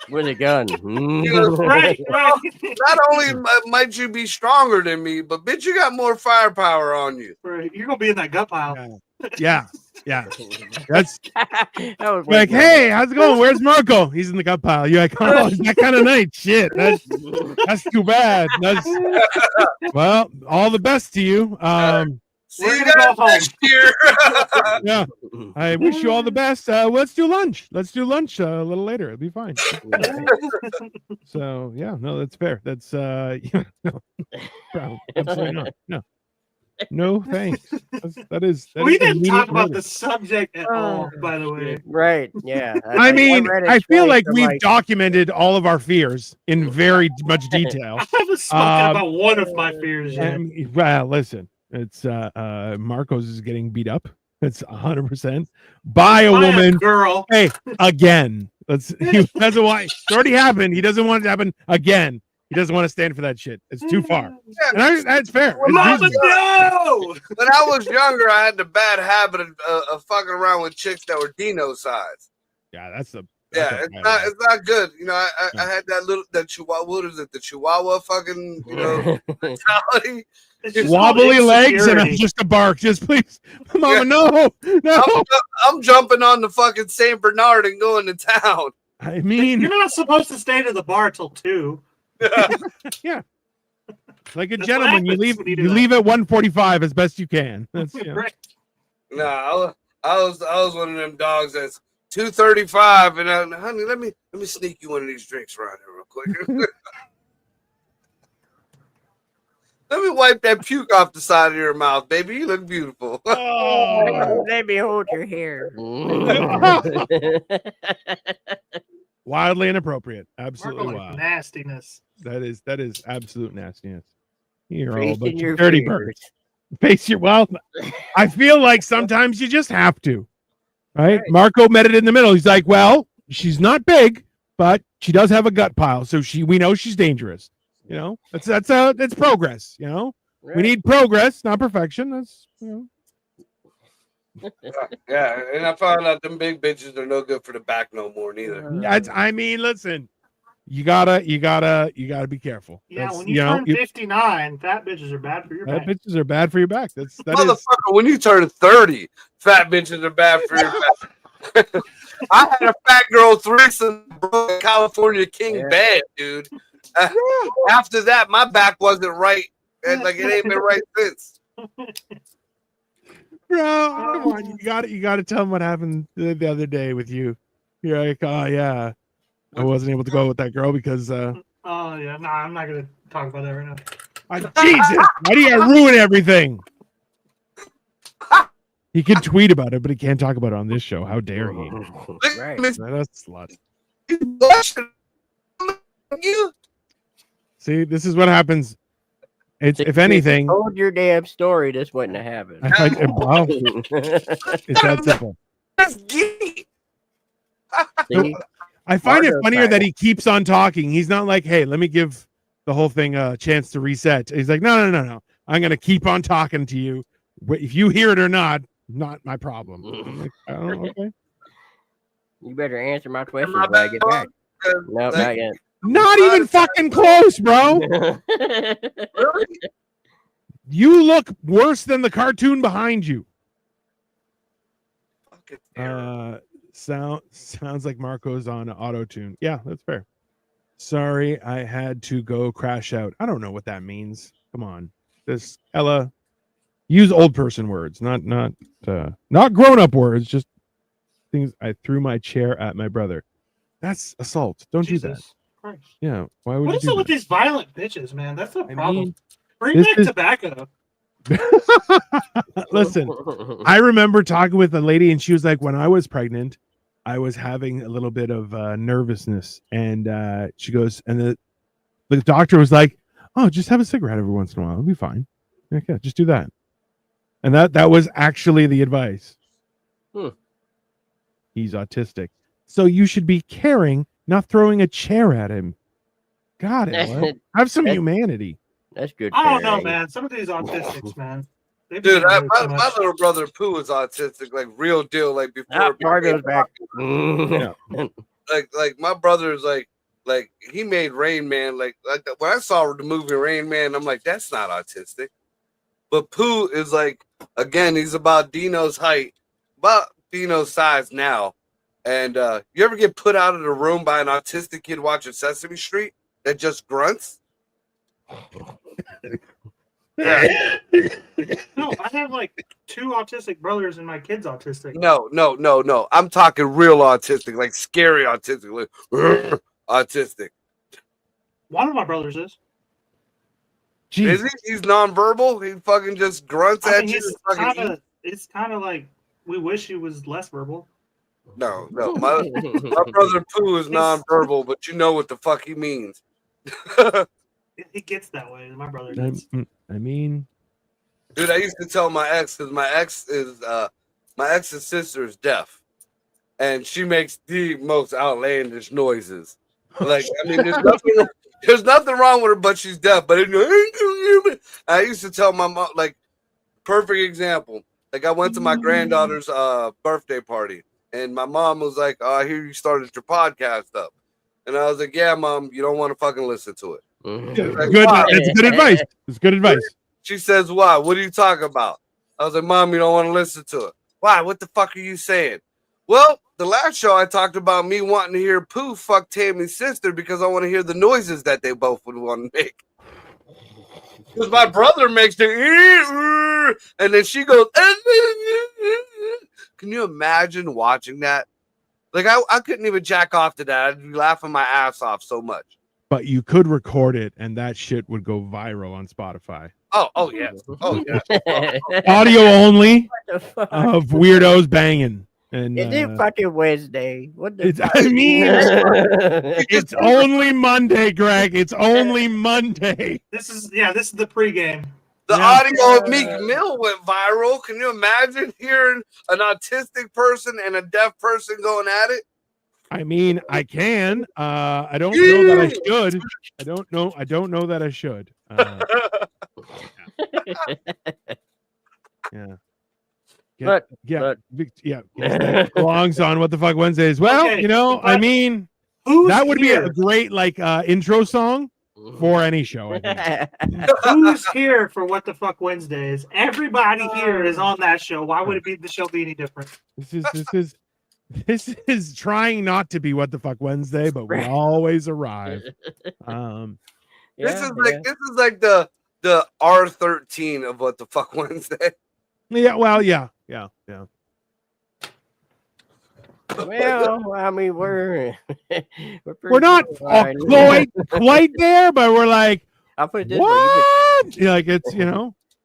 Speaker 4: With a gun.
Speaker 3: Right.
Speaker 2: Not only might you be stronger than me, but bitch, you got more firepower on you.
Speaker 3: Right. You're gonna be in that gut pile.
Speaker 1: Yeah. That's
Speaker 4: That was
Speaker 1: like, hey, how's it going? Where's Marco? He's in the gut pile. You're like, oh, is that kind of night? Shit, that's too bad. Well, all the best to you.
Speaker 2: See you guys next year.
Speaker 1: Yeah, I wish you all the best. Let's do lunch. A little later. It'll be fine. So yeah, no, that's fair. That's yeah, no, absolutely not. No, thanks.
Speaker 3: We didn't talk about the subject at all, by the way.
Speaker 4: Right? Yeah.
Speaker 1: I mean, I feel like we've documented all of our fears in very much detail.
Speaker 3: I haven't spoken about one of my fears yet.
Speaker 1: Well, listen, it's Marcos is getting beat up. It's 100% by a woman,
Speaker 3: girl.
Speaker 1: Hey, again. He doesn't want. It's already happened. He doesn't want it to happen again. He doesn't want to stand for that shit. It's too far. And that's fair.
Speaker 3: Mama, no!
Speaker 2: When I was younger, I had the bad habit of fucking around with chicks that were Dino size.
Speaker 1: Yeah,
Speaker 2: it's not good. You know, I had that Chihuahua. What is it? The Chihuahua fucking mentality.
Speaker 1: Wobbly legs and just a bark. Just please, Mama, no.
Speaker 2: I'm jumping on the fucking Saint Bernard and going to town.
Speaker 1: I mean,
Speaker 3: you're not supposed to stay to the bar till 2.
Speaker 1: Yeah, like a gentleman, you leave at 1:45 as best you can. That's
Speaker 3: right.
Speaker 2: No, I was one of them dogs that's 2:35, and honey, let me sneak you one of these drinks right here real quick. Let me wipe that puke off the side of your mouth, baby. You look beautiful.
Speaker 4: Oh, let me hold your hair.
Speaker 1: Wildly inappropriate. Absolutely wild.
Speaker 3: Nastiness.
Speaker 1: That is absolute nastiness. You're all bunch of dirty birds. Face your I feel like sometimes you just have to. Right? Marco met it in the middle. He's like, well, she's not big, but she does have a gut pile, so we know she's dangerous. You know, that's progress. You know, we need progress, not perfection. That's
Speaker 2: Yeah, and I found out them big bitches are no good for the back no more neither.
Speaker 1: I mean, listen, you gotta be careful.
Speaker 3: Yeah, when you turn 59, fat bitches are bad for your back.
Speaker 1: Fat bitches are bad for your back.
Speaker 2: Motherfucker, when you turn 30, fat bitches are bad for your back. I had a fat girl threesome in California King bed, dude. After that, my back wasn't right, and like it ain't been right since.
Speaker 1: Bro, come on, you got to tell them what happened the other day with you. You're like, oh yeah, I wasn't able to go with that girl because.
Speaker 3: Oh yeah, no, I'm not gonna talk about that right now.
Speaker 1: Jesus, why do you gotta ruin everything? He can tweet about it, but he can't talk about it on this show. How dare he?
Speaker 4: Right.
Speaker 1: That's a slut. See, this is what happens. If anything,
Speaker 4: told your damn story, this wouldn't have happened.
Speaker 1: It's that simple. I find it funnier that he keeps on talking. He's not like, hey, let me give the whole thing a chance to reset. He's like, no. I'm going to keep on talking to you. If you hear it or not my problem. I'm like, oh, okay.
Speaker 4: You better answer my questions when I get back. No, not yet.
Speaker 1: Not even fucking close, bro. You look worse than the cartoon behind you. Sounds like Marco's on auto-tune. Yeah, that's fair. Sorry, I had to go crash out. I don't know what that means. Come on. This Ella, use old person words, not grown-up words, just things. I threw my chair at my brother. That's assault. Don't do that.
Speaker 3: Christ.
Speaker 1: Yeah, why would
Speaker 3: what
Speaker 1: you
Speaker 3: is
Speaker 1: do
Speaker 3: it with
Speaker 1: that?
Speaker 3: these violent bitches, man? That's the problem.
Speaker 1: Mean,
Speaker 3: bring back tobacco.
Speaker 1: Listen, I remember talking with a lady, and she was like, when I was pregnant, I was having a little bit of nervousness, and she goes, and the doctor was like, oh, just have a cigarette every once in a while, it'll be fine. Okay, just do that. And that was actually the advice. He's autistic, so you should be caring, not throwing a chair at him. Got it. Have some humanity.
Speaker 4: That's good.
Speaker 3: I don't know, man. Some of these autistics, man.
Speaker 2: Dude, my little brother Pooh is autistic, like real deal. Like before,
Speaker 4: Margo's back.
Speaker 2: Like my brother is like he made Rain Man. Like when I saw the movie Rain Man, I'm like, that's not autistic. But Pooh is like, again, he's about Dino's height, about Dino's size now. And you ever get put out of the room by an autistic kid watching Sesame Street that just grunts?
Speaker 3: Yeah. No, I have like 2 autistic brothers and my kid's autistic.
Speaker 2: No. I'm talking real autistic, like scary autistic, like autistic.
Speaker 3: One of my brothers is.
Speaker 1: Jeez.
Speaker 2: Is he? He's nonverbal. He fucking just grunts at you.
Speaker 3: It's kind of like we wish he was less verbal.
Speaker 2: No. My brother Pooh is nonverbal, but you know what the fuck he means.
Speaker 3: He gets that way. My brother does.
Speaker 1: I mean,
Speaker 2: dude, I used to tell my ex because my ex's sister is deaf, and she makes the most outlandish noises. Like, I mean, there's nothing wrong with her, but she's deaf. But I used to tell my mom, like, perfect example. Like, I went to my granddaughter's birthday party, and my mom was like, "Oh, I hear you started your podcast up," and I was like, "Yeah, Mom, you don't want to fucking listen to it."
Speaker 1: Like, good. It's good advice. It's good advice.
Speaker 2: She says, "Why? What are you talking about?" I was like, "Mom, you don't want to listen to it." Why? What the fuck are you saying? Well, the last show I talked about me wanting to hear Pooh fuck Tammy's sister because I want to hear the noises that they both would want to make. Because my brother makes the and then she goes. Can you imagine watching that? Like I couldn't even jack off to that. I'd be laughing my ass off so much.
Speaker 1: But you could record it, and that shit would go viral on Spotify.
Speaker 2: Oh yeah.
Speaker 1: Audio only of weirdos banging. And
Speaker 4: is it fucking Wednesday? What the
Speaker 1: it's only Monday, Greg. It's only Monday.
Speaker 3: This is the pregame.
Speaker 2: The audio of Meek Mill went viral. Can you imagine hearing an autistic person and a deaf person going at it?
Speaker 1: I mean, I can. I don't know that I should. I don't know that I should. Yeah. Belongs on What the Fuck Wednesdays. Well, okay, I mean, that would be a great intro song for any show. I think.
Speaker 3: Who's here for What the Fuck Wednesdays? Everybody here is on that show. Why would the show be any different?
Speaker 1: This is trying not to be What the Fuck Wednesday, but we always arrive.
Speaker 2: This is like the R13 of What the Fuck Wednesday.
Speaker 1: Yeah, well, yeah.
Speaker 4: Well, I mean, we're
Speaker 1: not quite there, but we're like,
Speaker 4: I'll put it this
Speaker 1: what?
Speaker 4: way.
Speaker 1: Like it's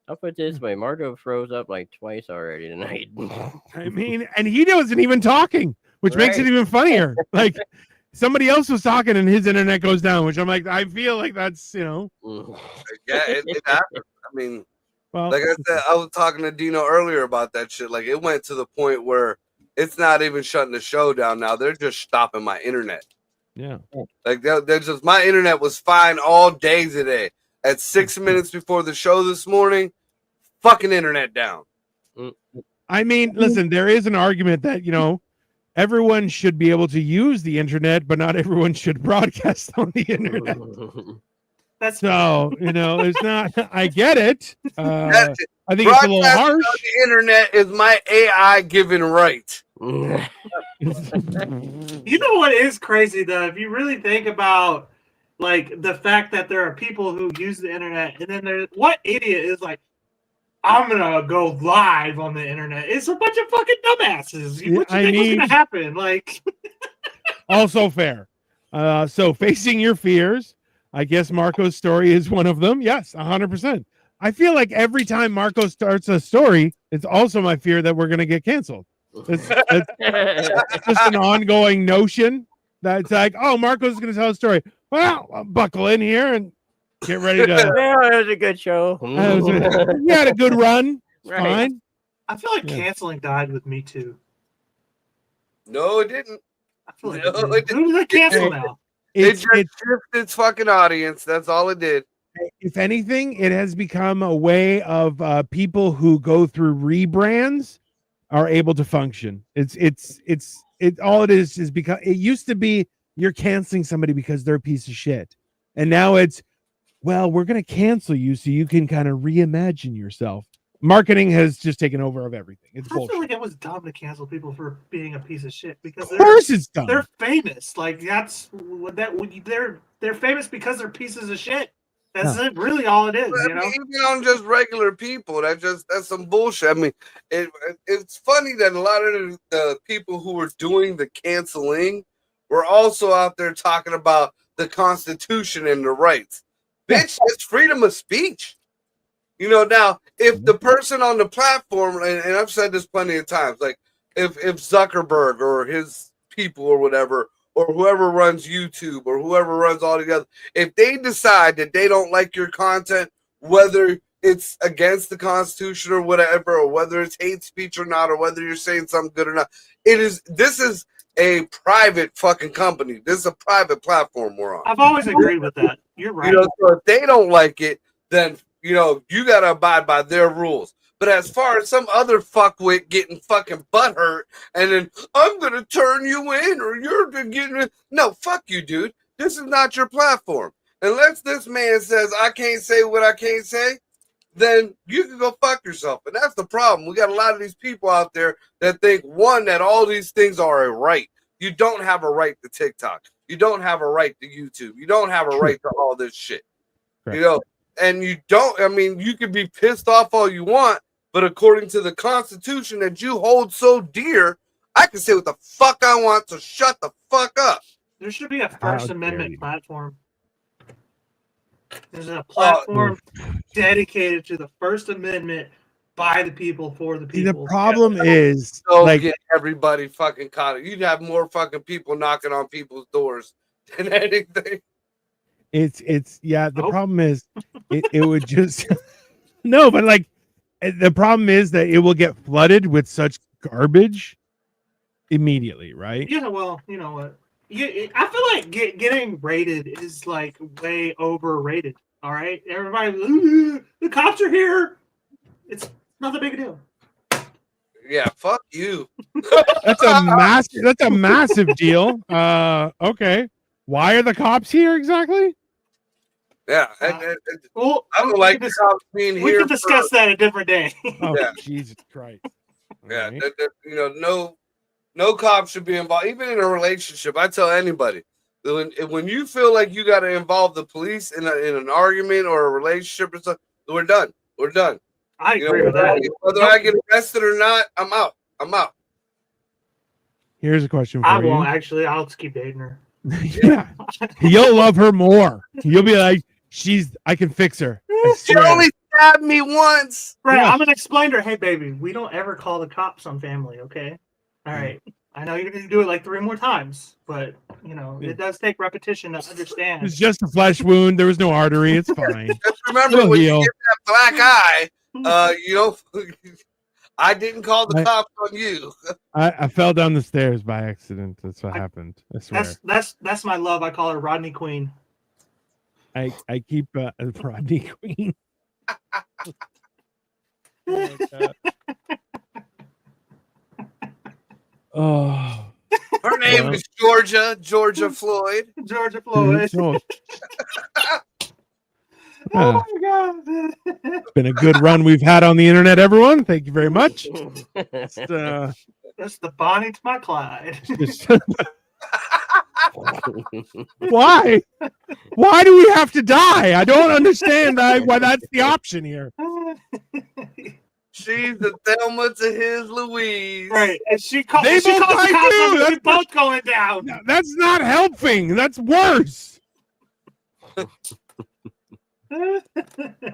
Speaker 4: I'll put it this way. Margo froze up like twice already tonight.
Speaker 1: I mean, and he wasn't even talking, which makes it even funnier. Like somebody else was talking and his internet goes down, which I'm like, I feel like that's
Speaker 2: Yeah, it happened. I mean,
Speaker 1: well,
Speaker 2: like I said, I was talking to Dino earlier about that shit. Like it went to the point where it's not even shutting the show down now. They're just stopping my internet.
Speaker 1: Yeah.
Speaker 2: Like they're just my internet was fine all day today. At 6 minutes before the show this morning, fucking internet down.
Speaker 1: I mean, listen, there is an argument that, everyone should be able to use the internet, but not everyone should broadcast on the internet.
Speaker 3: That's
Speaker 1: so, it's not, I get it. I think it's a little harsh.
Speaker 2: On the internet is my AI given right.
Speaker 3: You know what is crazy though? If you really think about like the fact that there are people who use the internet, and then there's what idiot is like, I'm gonna go live on the internet. It's a bunch of fucking dumbasses. What you think was gonna happen? Like,
Speaker 1: also fair. So facing your fears, I guess Marco's story is one of them. Yes, 100%. I feel like every time Marco starts a story, it's also my fear that we're gonna get canceled. It's just an ongoing notion that's like, oh, Marco's gonna tell a story. Well, I'll buckle in here and get ready to.
Speaker 4: Yeah, it was a good show.
Speaker 1: You had a good run.
Speaker 4: Right.
Speaker 1: Fine.
Speaker 3: I feel like canceling died with Me Too.
Speaker 2: No, it didn't.
Speaker 3: I feel like who did they cancel now?
Speaker 2: It just shifted its fucking audience. That's all it did.
Speaker 1: if anything, it has become a way of people who go through rebrands are able to function. It all it is because it used to be you're canceling somebody because they're a piece of shit. And now it's, well, we're going to cancel you so you can kind of reimagine yourself. Marketing has just taken over of everything. It's bullshit.
Speaker 3: I feel like it was dumb to cancel people for being a piece of shit because
Speaker 1: of course it's dumb.
Speaker 3: They're famous. Like that's what they're famous because they're pieces of shit. That's it, really all it is. You know,
Speaker 2: even on just regular people, that's some bullshit. I mean, it's funny that a lot of the people who were doing the canceling were also out there talking about the Constitution and the rights. Bitch, it's freedom of speech. You know, now if the person on the platform, and I've said this plenty of times, like if Zuckerberg or his people or whatever, or whoever runs YouTube or whoever runs all together, if they decide that they don't like your content, whether it's against the Constitution or whatever, or whether it's hate speech or not, or whether you're saying something good or not, this is a private fucking company. This is a private platform we're on.
Speaker 3: I've always agreed with that. You're right.
Speaker 2: You know, so if they don't like it, then you gotta abide by their rules. But as far as some other fuckwit getting fucking butthurt and then I'm gonna turn you in or you're getting no, fuck you, dude. This is not your platform. Unless this man says I can't say what I can't say, then you can go fuck yourself. And that's the problem. We got a lot of these people out there that think, one, that all these things are a right. You don't have a right to TikTok. You don't have a right to YouTube. You don't have a right to all this shit. Right. You know, and you don't, I mean, you can be pissed off all you want, but according to the Constitution that you hold so dear, I can say what the fuck I want, so shut the fuck up.
Speaker 3: There should be a First Amendment platform. There's a platform dedicated to the First Amendment by the people for the people.
Speaker 1: The problem is
Speaker 2: like get everybody fucking caught it. You'd have more fucking people knocking on people's doors than anything.
Speaker 1: It's the problem is it would just no, but like the problem is that it will get flooded with such garbage immediately, right?
Speaker 3: Yeah, well, you know what? I feel like getting rated is like way overrated. All right, everybody, the cops are here. It's not a big deal.
Speaker 2: Yeah, fuck you.
Speaker 1: That's a massive deal. Okay, why are the cops here exactly?
Speaker 2: Yeah, well, I don't like the cops being here.
Speaker 3: We can discuss that a different day.
Speaker 1: Oh, yeah. Jesus Christ.
Speaker 2: Yeah, right. No cop should be involved, even in a relationship. I tell anybody, when you feel like you got to involve the police in an argument or a relationship or something, we're done. We're done.
Speaker 3: I agree with that.
Speaker 2: Whether I get arrested or not, I'm out.
Speaker 1: Here's a question for you.
Speaker 3: I won't actually. I'll just keep dating her.
Speaker 1: Yeah, you'll love her more. You'll be like, I can fix her.
Speaker 2: She only stabbed me once.
Speaker 3: Right. Yeah. I'm gonna explain to her, hey baby, we don't ever call the cops on family, okay? All right. I know you're gonna do it like 3 more times, but it does take repetition to understand.
Speaker 1: It's just a flesh wound. There was no artery. It's fine.
Speaker 2: Just remember when you get that black eye, I didn't call the cops on you.
Speaker 1: I fell down the stairs by accident. That's what happened. I swear.
Speaker 3: That's my love. I call her Rodney Queen.
Speaker 1: I keep Rodney Queen. Oh,
Speaker 2: her name is Georgia Floyd.
Speaker 3: Georgia Floyd. Oh my God.
Speaker 1: It's been a good run we've had on the internet, everyone. Thank you very much.
Speaker 3: That's the Bonnie to my Clyde.
Speaker 1: Why? Why do we have to die? I don't understand why that's the option here.
Speaker 2: She's the Thelma to his Louise.
Speaker 3: Right. And she calls the cops. We're both going down.
Speaker 1: That's not helping. That's worse. I'll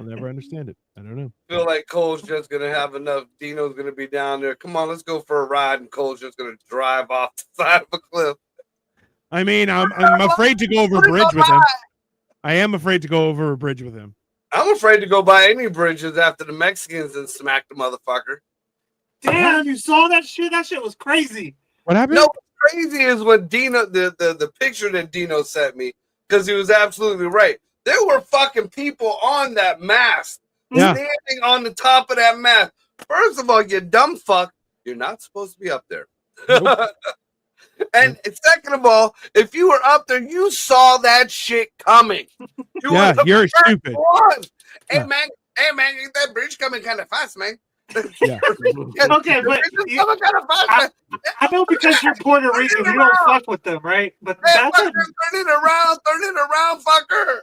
Speaker 1: never understand it. I don't know.
Speaker 2: I feel like Cole's just going to have enough. Dino's going to be down there. Come on, let's go for a ride. And Cole's just going to drive off the side of a cliff.
Speaker 1: I mean, I'm afraid to go over a bridge with him. I am afraid to go over a bridge with him.
Speaker 2: I'm afraid to go by any bridges after the Mexicans and smack the motherfucker.
Speaker 3: Damn, you saw that shit? That shit was crazy.
Speaker 1: What happened?
Speaker 2: No, what's crazy is when Dino, the picture that Dino sent me, because he was absolutely right. There were fucking people on that mast,
Speaker 1: Yeah.
Speaker 2: standing on the top of that mast. First of all, you dumb fuck, you're not supposed to be up there.
Speaker 1: Nope.
Speaker 2: And second of all, if you were up there, you saw that shit coming. You
Speaker 1: Yeah,
Speaker 2: were the
Speaker 1: you're
Speaker 2: first
Speaker 1: stupid.
Speaker 2: one.
Speaker 1: Yeah.
Speaker 2: Hey man, that bridge coming kind of fast, man.
Speaker 1: Yeah.
Speaker 3: Okay, but I know because you're Puerto Rican, you don't fuck with them, right? But
Speaker 2: Hey,
Speaker 3: that's
Speaker 2: fucker, turn it around, fucker.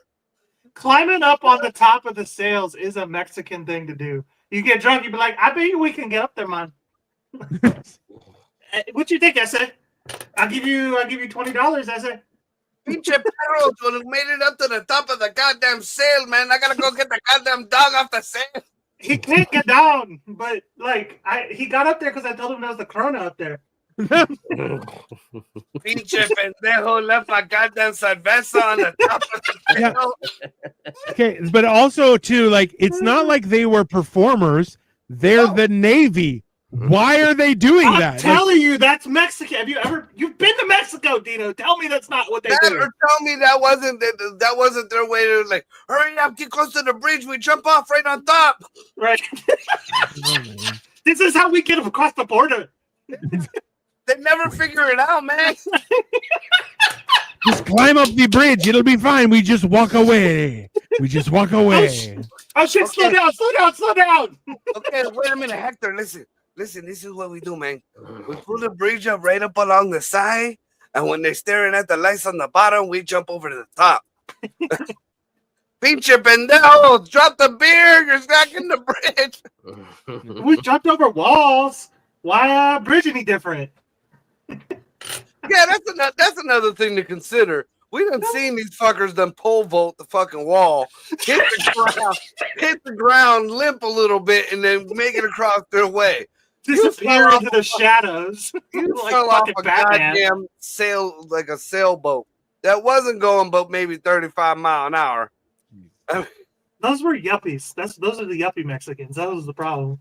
Speaker 3: climbing up on the top of the sails is a Mexican thing to do. You get drunk, you be like, I bet you we can get up there, man. What you think, I said? I'll give you $20, I said.
Speaker 2: Pinche perros made it up to the top of the goddamn sail, man. I gotta go get the goddamn dog off the sail.
Speaker 3: He can't get down, but like he got up there because I told him there was the Corona up there.
Speaker 2: Pinche pendejo left my goddamn cerveza on the top of the sail.
Speaker 1: Yeah. Okay, but also too, like, it's not like they were performers. They're the Navy. Why are they doing
Speaker 3: I'm
Speaker 1: that?
Speaker 3: telling you, that's Mexican. You've been to Mexico, Dino? Tell me that's not what they do.
Speaker 2: Or tell me that wasn't their way to, like, hurry up, get close to the bridge, we jump off right on top.
Speaker 3: Right. This is how we get across the border.
Speaker 2: They never figure it out, man.
Speaker 1: Just climb up the bridge. It'll be fine. We just walk away.
Speaker 3: Oh shit! Slow down!
Speaker 2: Okay, wait a minute, Hector. Listen, this is what we do, man. We pull the bridge up right up along the side, and when they're staring at the lights on the bottom, we jump over to the top. Pinche pendejo, drop the beer. You're stacking the bridge.
Speaker 3: We jumped over walls. Why bridge any different?
Speaker 2: Yeah, that's another thing to consider. We done seen these fuckers done pole vault the fucking wall, hit the ground, limp a little bit, and then make it across their way.
Speaker 3: Disappear into the shadows.
Speaker 2: You
Speaker 3: Like
Speaker 2: fell off
Speaker 3: fucking
Speaker 2: a
Speaker 3: Batman.
Speaker 2: goddamn sail, like a sailboat that wasn't going but maybe 35 miles an hour. I mean,
Speaker 3: Those were yuppies. Those are the yuppie Mexicans. That was the problem.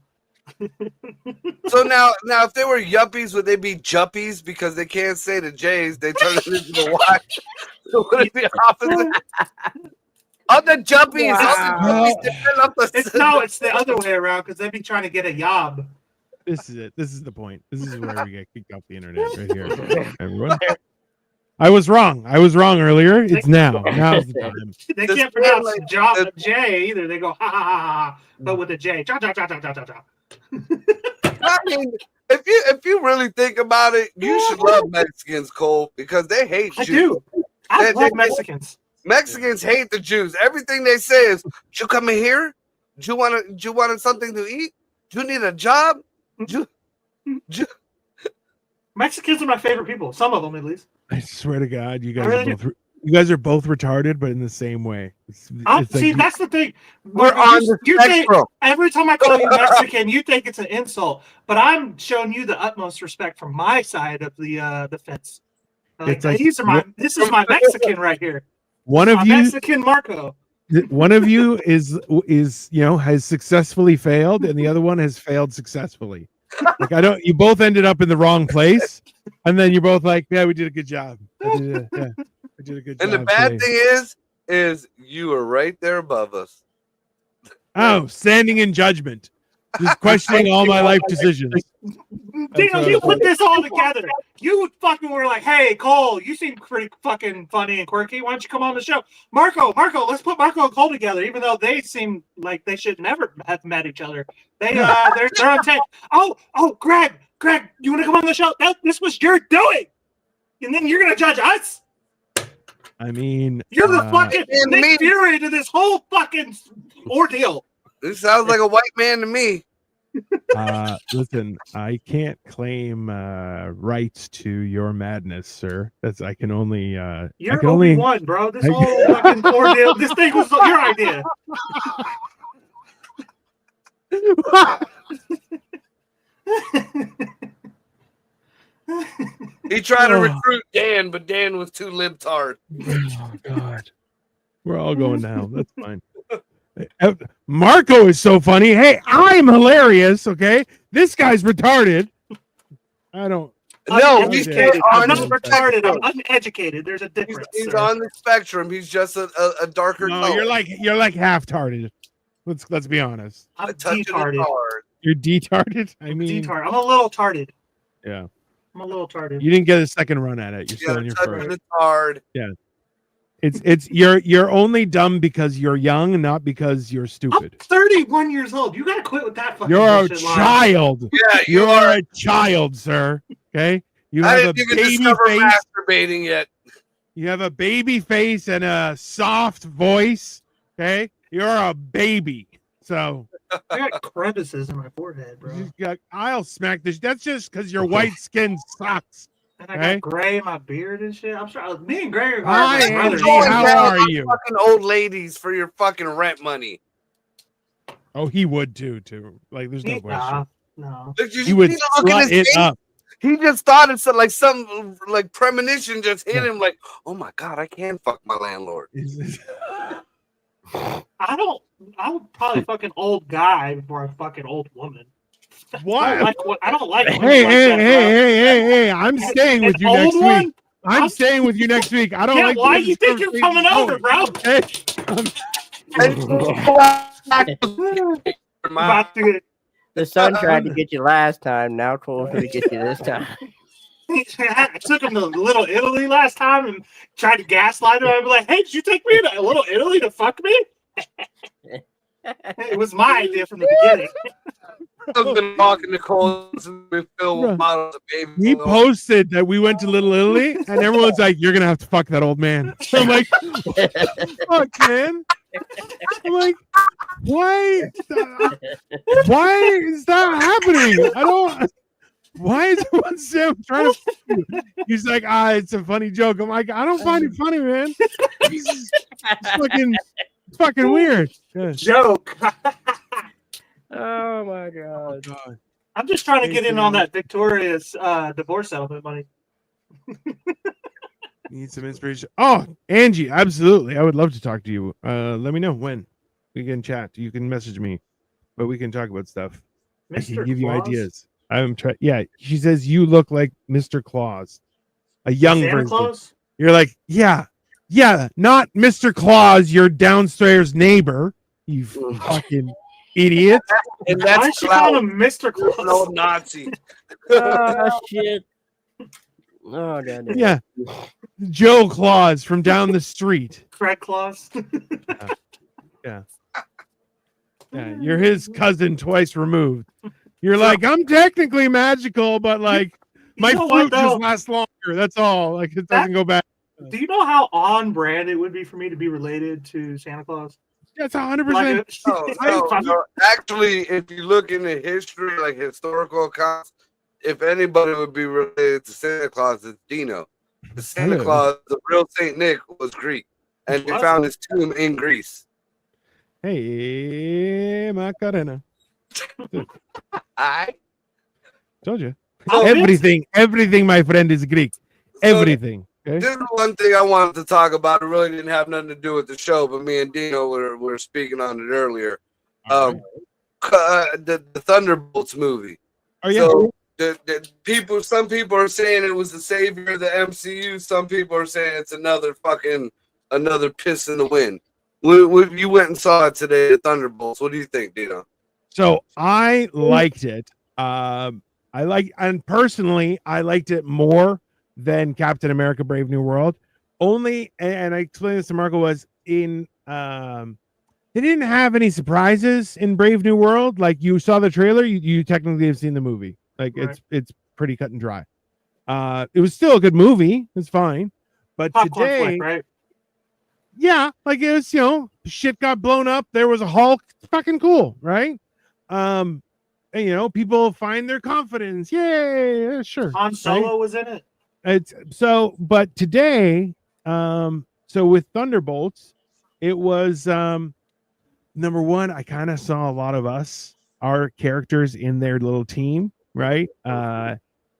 Speaker 2: so now if they were yuppies, would they be juppies because they can't say the J's? They turn it into the Y. So would it be opposite? All the juppies,
Speaker 3: It's the other way around because they'd be trying to get a yob.
Speaker 1: This is it. This is the point. This is where we get kicked off the internet right here. Everyone. I was wrong earlier. It's now. Now's the time.
Speaker 3: They can't pronounce J either. They go ha ha ha ha, but with a J. Ja, ja, ja, ja, ja, ja, ja.
Speaker 2: I mean, if you really think about it, you should love Mexicans, Cole, because they hate Jews.
Speaker 3: I do. I love Mexicans.
Speaker 2: Mexicans hate the Jews. Everything they say is, "You come in here? Do you want something to eat? Do you need a job?"
Speaker 3: Mexicans are my favorite people. Some of them, at least.
Speaker 1: I swear to God, you guys are both retarded, but in the same way.
Speaker 3: See, that's the thing.
Speaker 2: We're on the spectrum.
Speaker 3: Every time I call you Mexican, you think it's an insult, but I'm showing you the utmost respect from my side of the fence. Like, this is my Mexican right here.
Speaker 1: One of you,
Speaker 3: Mexican Marco.
Speaker 1: One of you is has successfully failed, and the other one has failed successfully. Like you both ended up in the wrong place, and then you're both like, yeah, we did a good job. I did a good job.
Speaker 2: And the bad thing is you are right there above us.
Speaker 1: Oh, standing in judgment, just questioning all my life decisions.
Speaker 3: Dino, you put this all together. You fucking were like, hey, Cole, you seem pretty fucking funny and quirky. Why don't you come on the show? Marco, let's put Marco and Cole together, even though they seem like they should never have met each other. They're on tape. Oh, Greg, you want to come on the show? This was your doing. And then you're going to judge us?
Speaker 1: I mean,
Speaker 3: you're the fucking Nick Fury to this whole fucking ordeal.
Speaker 2: This sounds like a white man to me.
Speaker 1: Listen, I can't claim rights to your madness, sir. I can only
Speaker 3: you're only one, bro. This whole fucking ordeal, this thing was your idea.
Speaker 2: He tried to recruit Dan, but Dan was too libtard.
Speaker 1: Oh God, we're all going down. That's fine. Marco is so funny. Hey, I'm hilarious. Okay, this guy's retarded. I don't
Speaker 2: No,
Speaker 3: uneducated. I'm not
Speaker 1: Okay.
Speaker 3: retarded. I'm uneducated. There's a difference.
Speaker 2: He's
Speaker 3: sir.
Speaker 2: on the spectrum. He's just a darker
Speaker 1: No,
Speaker 2: color.
Speaker 1: you're like half-tarded. Let's be honest.
Speaker 3: I'm
Speaker 2: A touch of the
Speaker 3: detarded.
Speaker 2: tard.
Speaker 1: You're detarded. I mean,
Speaker 3: Detard. I'm a little tarded.
Speaker 1: yeah.
Speaker 3: I'm a little tarded.
Speaker 1: You didn't get a second run at it. You're still
Speaker 2: Yeah,
Speaker 1: in your
Speaker 2: touch
Speaker 1: first.
Speaker 2: of the tard.
Speaker 1: It's you're only dumb because you're young, not because you're
Speaker 3: I'm
Speaker 1: stupid.
Speaker 3: 31 years old. You gotta quit with that fucking
Speaker 1: You're a
Speaker 3: bullshit line.
Speaker 1: child.
Speaker 2: Yeah, you
Speaker 1: You're
Speaker 2: are.
Speaker 1: a child, sir. Okay. You
Speaker 2: I
Speaker 1: have a
Speaker 2: didn't even
Speaker 1: baby
Speaker 2: discover
Speaker 1: face.
Speaker 2: masturbating yet.
Speaker 1: You have a baby face and a soft voice. Okay. You're a baby. So
Speaker 3: I got crevices in my forehead, bro.
Speaker 1: I'll smack this. That's just because your white skin sucks.
Speaker 3: And I
Speaker 1: Okay.
Speaker 3: got gray in my beard and shit. I'm sure me and Gray are
Speaker 1: Hi,
Speaker 3: like brothers.
Speaker 1: Angie. How are you?
Speaker 2: Fucking old ladies for your fucking rent money.
Speaker 1: Oh, he would too. Like, there's no
Speaker 3: Nah,
Speaker 1: question.
Speaker 3: no.
Speaker 2: Look, you
Speaker 1: He would
Speaker 2: see the look in
Speaker 1: slut
Speaker 2: his
Speaker 1: it
Speaker 2: face?
Speaker 1: up.
Speaker 2: He just thought it's like some like premonition just hit him. Like, oh my god, I can fuck my landlord.
Speaker 3: I would probably fuck an old guy before I fuck an old woman.
Speaker 1: What?
Speaker 3: I don't like women
Speaker 1: Hey,
Speaker 3: like
Speaker 1: hey,
Speaker 3: that,
Speaker 1: hey! I'm staying with you
Speaker 3: An
Speaker 1: next
Speaker 3: old
Speaker 1: week.
Speaker 3: one?
Speaker 1: I'm staying with you next week. I don't
Speaker 3: Yeah,
Speaker 1: like.
Speaker 3: why
Speaker 1: the
Speaker 3: you think you're coming over, bro?
Speaker 1: Okay.
Speaker 3: About to-
Speaker 4: The sun tried to get you last time. Now Cole's going to get you this time.
Speaker 3: I took him to Little Italy last time and tried to gaslight him. I'd be like, "Hey, did you take me to Little Italy to fuck me?" It was my idea from the beginning.
Speaker 2: I've been talking to Cole since we filmed models of baby.
Speaker 1: He posted that we went to Little Italy, and everyone's like, "You're gonna have to fuck that old man." I'm like, "Fuck, man!" I'm like, "Why? Why is that happening? I don't." Why is everyone trying to? He's like, it's a funny joke. I'm like, I don't find it funny, man. It's fucking weird. Yeah.
Speaker 3: Joke.
Speaker 4: Oh my god.
Speaker 3: I'm just trying to get in on that Victoria's divorce settlement money.
Speaker 1: Need some inspiration. Oh, Angie, absolutely. I would love to talk to you. Let me know when we can chat. You can message me, but we can talk about stuff. I can give you ideas. I'm trying. Yeah, she says you look like Mr. Claus, a young
Speaker 3: Santa
Speaker 1: version.
Speaker 3: Claus?
Speaker 1: You're like, yeah, not Mr. Claus, your downstairs neighbor. You fucking idiot.
Speaker 2: And
Speaker 3: Why
Speaker 2: that's
Speaker 3: is she calling him Mr. Claus?
Speaker 2: no Nazi.
Speaker 4: Oh shit. Oh god.
Speaker 1: Yeah, Joe Claus from down the street.
Speaker 3: Craig Claus.
Speaker 1: Yeah, you're his cousin twice removed. You're like, I'm technically magical, but like my fruit just lasts longer. That's all. Like it doesn't go back.
Speaker 3: Do you know how on brand it would be for me to be related to Santa Claus?
Speaker 1: That's 100%.
Speaker 2: No. Actually, if you look into history, like historical accounts, if anybody would be related to Santa Claus, it's Dino. The Santa Claus, the real Saint Nick, was Greek, and they found his tomb in Greece.
Speaker 1: Hey, Macarena.
Speaker 2: I
Speaker 1: told you. Everything, my friend, is Greek. Everything. Okay?
Speaker 2: This is one thing I wanted to talk about. It really didn't have nothing to do with the show, but me and Dino were speaking on it earlier. The Thunderbolts movie.
Speaker 1: Oh yeah.
Speaker 2: So some people are saying it was the savior of the MCU. Some people are saying it's another piss in the wind. You went and saw it today, the Thunderbolts. What do you think, Dino?
Speaker 1: So I liked it. Personally, I liked it more than Captain America: Brave New World. Only, and I explained this to Marco, was in they didn't have any surprises in Brave New World. Like you saw the trailer, you technically have seen the movie. Like
Speaker 3: right.
Speaker 1: it's pretty cut and dry. It was still a good movie. It's fine, but
Speaker 3: Popcorn
Speaker 1: today,
Speaker 3: flick, right?
Speaker 1: yeah, like it was, shit got blown up. There was a Hulk. It's fucking cool, right? And people find their confidence. Yay, sure.
Speaker 3: Han Solo was in it.
Speaker 1: It's but today, so with Thunderbolts, it was number one. I kind of saw a lot of our characters in their little team, right?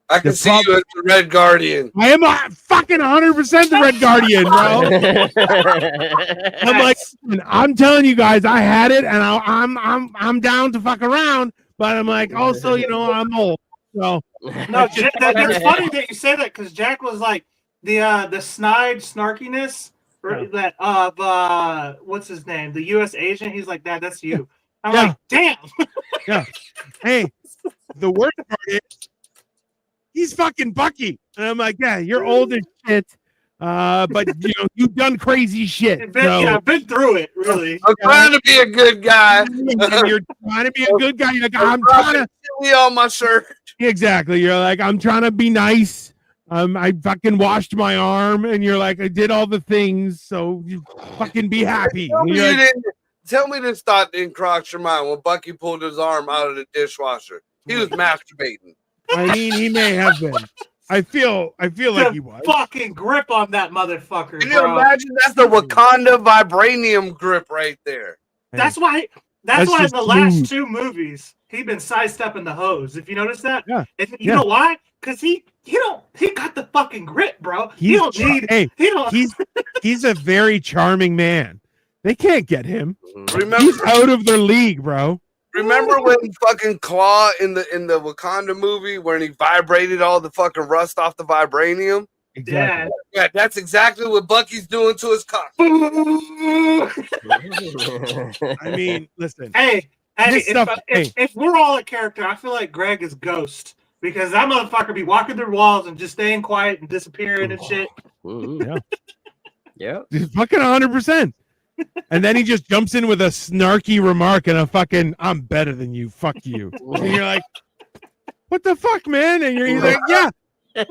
Speaker 2: I can see you as the Red Guardian.
Speaker 1: I am fucking 100% the Red Guardian, bro. I'm like, I'm telling you guys, I had it, and I'm down to fuck around, but I'm like, also, I'm old, so
Speaker 3: No, it's funny that you say that because Jack was like the snide snarkiness that of what's his name, the U.S. agent. He's like, that's you. I'm like, damn.
Speaker 1: Yeah. Hey, the worst part is he's fucking Bucky, and I'm like, yeah, you're old as shit. But you've done crazy shit.
Speaker 3: I've been through it, really.
Speaker 2: I'm trying to be a good guy.
Speaker 1: And you're trying to be a good guy. You're like, I'm trying to
Speaker 2: chili on my shirt.
Speaker 1: Exactly. You're like, I'm trying to be nice. I fucking washed my arm, and you're like, I did all the things, so you fucking be happy.
Speaker 2: Tell me this thought didn't cross your mind when Bucky pulled his arm out of the dishwasher. He was masturbating.
Speaker 1: I mean, he may have been. I feel like he was.
Speaker 3: Fucking grip on that motherfucker.
Speaker 2: Can you imagine? That's the Wakanda vibranium grip right there.
Speaker 3: That's why in the last 2 movies he's been sidestepping the hose. If you notice that, and you know why? Because he got the fucking grip, bro. He's
Speaker 1: a very charming man. They can't get him.
Speaker 2: Remember,
Speaker 1: he's out of their league, bro.
Speaker 2: Remember when fucking Claw in the Wakanda movie when he vibrated all the fucking rust off the vibranium?
Speaker 1: Exactly.
Speaker 2: Yeah, that's exactly what Bucky's doing to his cock.
Speaker 1: I mean, listen.
Speaker 3: Hey, if we're all a character, I feel like Greg is Ghost because that motherfucker be walking through walls and just staying quiet and disappearing and shit.
Speaker 4: Yeah.
Speaker 1: Fucking 100%. And then he just jumps in with a snarky remark and a fucking, I'm better than you, fuck you. And you're like, what the fuck, man? And he's like, yeah,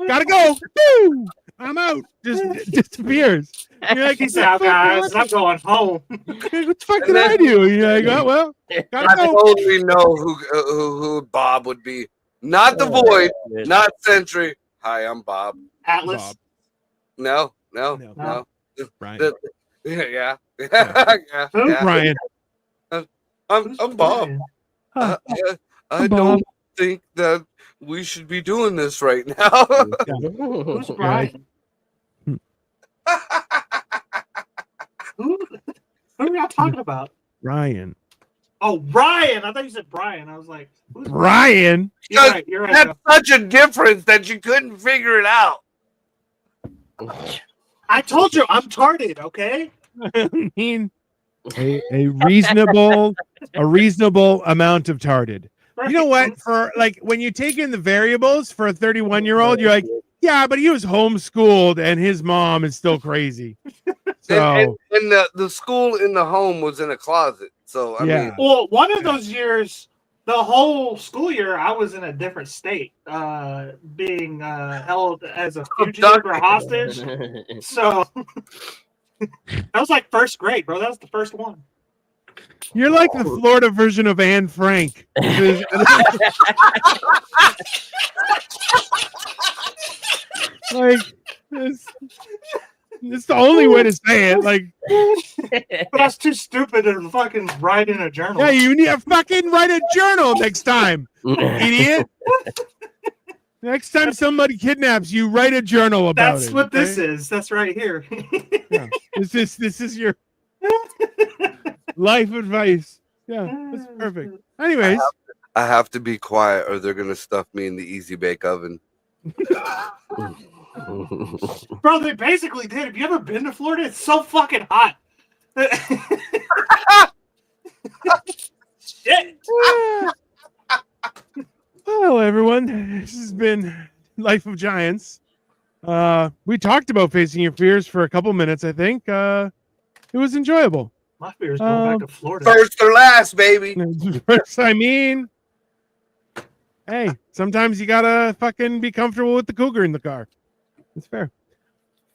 Speaker 1: gotta go. Woo! I'm out. Just disappears. And you're like,
Speaker 3: peace out, guys. I'm going home.
Speaker 1: What the fuck did I do? And you're like, oh, well, gotta go.
Speaker 2: I totally know who Bob would be. Not the Void, not Sentry. Hi, I'm Bob.
Speaker 3: Atlas.
Speaker 1: Bob.
Speaker 2: No.
Speaker 1: Brian.
Speaker 2: Yeah.
Speaker 1: Brian.
Speaker 2: I'm Bob. I don't think that we should be doing this right now.
Speaker 3: Who's Brian? Who are y'all talking about?
Speaker 1: Ryan.
Speaker 3: Oh, Ryan. I thought you said Brian. I was like, who's
Speaker 1: Brian?
Speaker 3: You're right.
Speaker 2: That's such a difference that you couldn't figure it out.
Speaker 3: I told you I'm tarded, okay?
Speaker 1: I mean, a reasonable amount of tarded. You know what? For like when you take in the variables for a 31-year-old, you're like, yeah, but he was homeschooled and his mom is still crazy. So
Speaker 2: and the school in the home was in a closet. So I mean,
Speaker 3: well, one of those years, the whole school year, I was in a different state, being held as a fugitive or hostage. So. That was like first grade, bro. That was the first one.
Speaker 1: You're like the Florida version of Anne Frank. Like, it's the only way to say it. Like,
Speaker 3: but I was too stupid to fucking write in a journal.
Speaker 1: Yeah, you need to fucking write a journal next time, idiot. Next time somebody kidnaps you, write a journal about it.
Speaker 3: That's what this is. That's right here.
Speaker 1: Yeah. This is your life advice. Yeah, that's perfect. Anyways,
Speaker 2: I have to be quiet or they're gonna stuff me in the easy bake oven.
Speaker 3: Bro, they basically did. Have you ever been to Florida? It's so fucking hot. Shit.
Speaker 1: Hello, everyone. This has been Life of Giants. We talked about facing your fears for a couple minutes, I think. It was enjoyable.
Speaker 3: My fear is going back to Florida.
Speaker 2: First or last, baby.
Speaker 1: I mean, hey, sometimes you gotta fucking be comfortable with the cougar in the car. It's fair.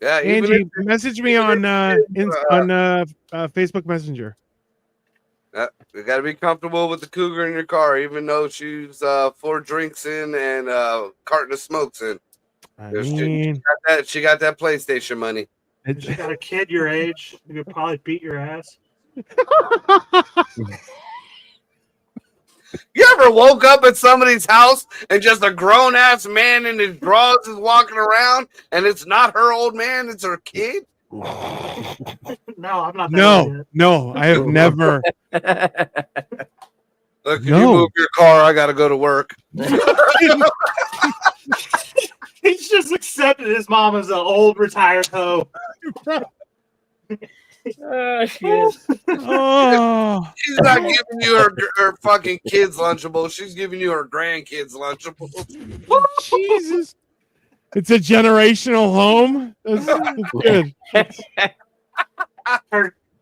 Speaker 2: Yeah,
Speaker 1: Angie, message me on Facebook Messenger.
Speaker 2: You gotta be comfortable with the cougar in your car, even though she's 4 drinks in and a carton of smokes in. She got that PlayStation money.
Speaker 3: She got a kid your age. You could probably beat your ass.
Speaker 2: You ever woke up at somebody's house and just a grown ass man in his drawers is walking around and it's not her old man, it's her kid?
Speaker 3: No, I'm not.
Speaker 1: No, I have never.
Speaker 2: Look, can you move your car? I gotta go to work.
Speaker 3: He's just accepted his mom as an old retired hoe.
Speaker 4: Oh shit!
Speaker 1: Oh,
Speaker 2: She's not giving you her fucking kids' Lunchable. She's giving you her grandkids' Lunchable.
Speaker 1: Jesus! It's a generational home. That's good.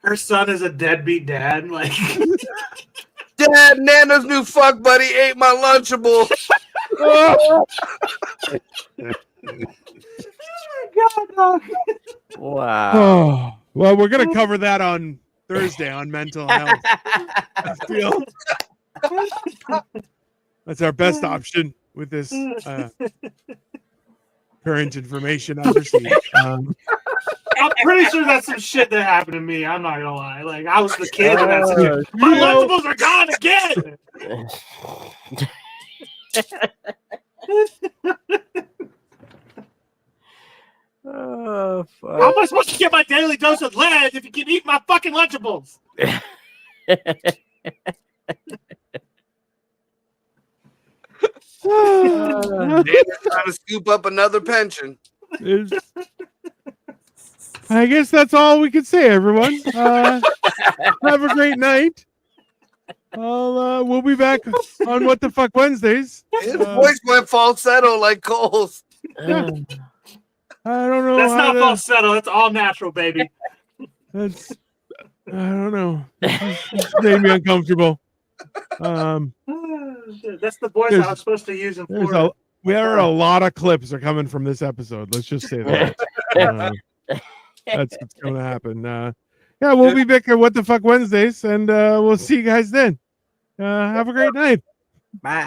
Speaker 3: Her son is a deadbeat dad. Like,
Speaker 2: Dad, Nana's new fuck buddy ate my Lunchable.
Speaker 1: Oh.
Speaker 3: God,
Speaker 4: Wow.
Speaker 1: Oh. Well, we're gonna cover that on Thursday on mental health. I feel that's our best option with this current information I've received.
Speaker 3: I'm pretty sure that's some shit that happened to me. I'm not gonna lie. Like, I was the kid in that situation. My Lunchables are gone again.
Speaker 4: Oh fuck!
Speaker 3: How am I supposed to get my daily dose of lead if you can eat my fucking Lunchables?
Speaker 2: Nana's trying to scoop up another pension.
Speaker 1: I guess that's all we can say, everyone. Have a great night. We'll be back on What the Fuck Wednesdays.
Speaker 2: His voice went falsetto like Cole's.
Speaker 1: I don't know.
Speaker 3: That's not falsetto. That's all natural, baby.
Speaker 1: That's I don't know. It's made me uncomfortable.
Speaker 3: That's the voice I was supposed to use in Florida.
Speaker 1: A lot of clips are coming from this episode. Let's just say that. That's what's going to happen. Yeah, we'll be back at What the Fuck Wednesdays, and we'll see you guys then. Have a great night.
Speaker 4: Bye.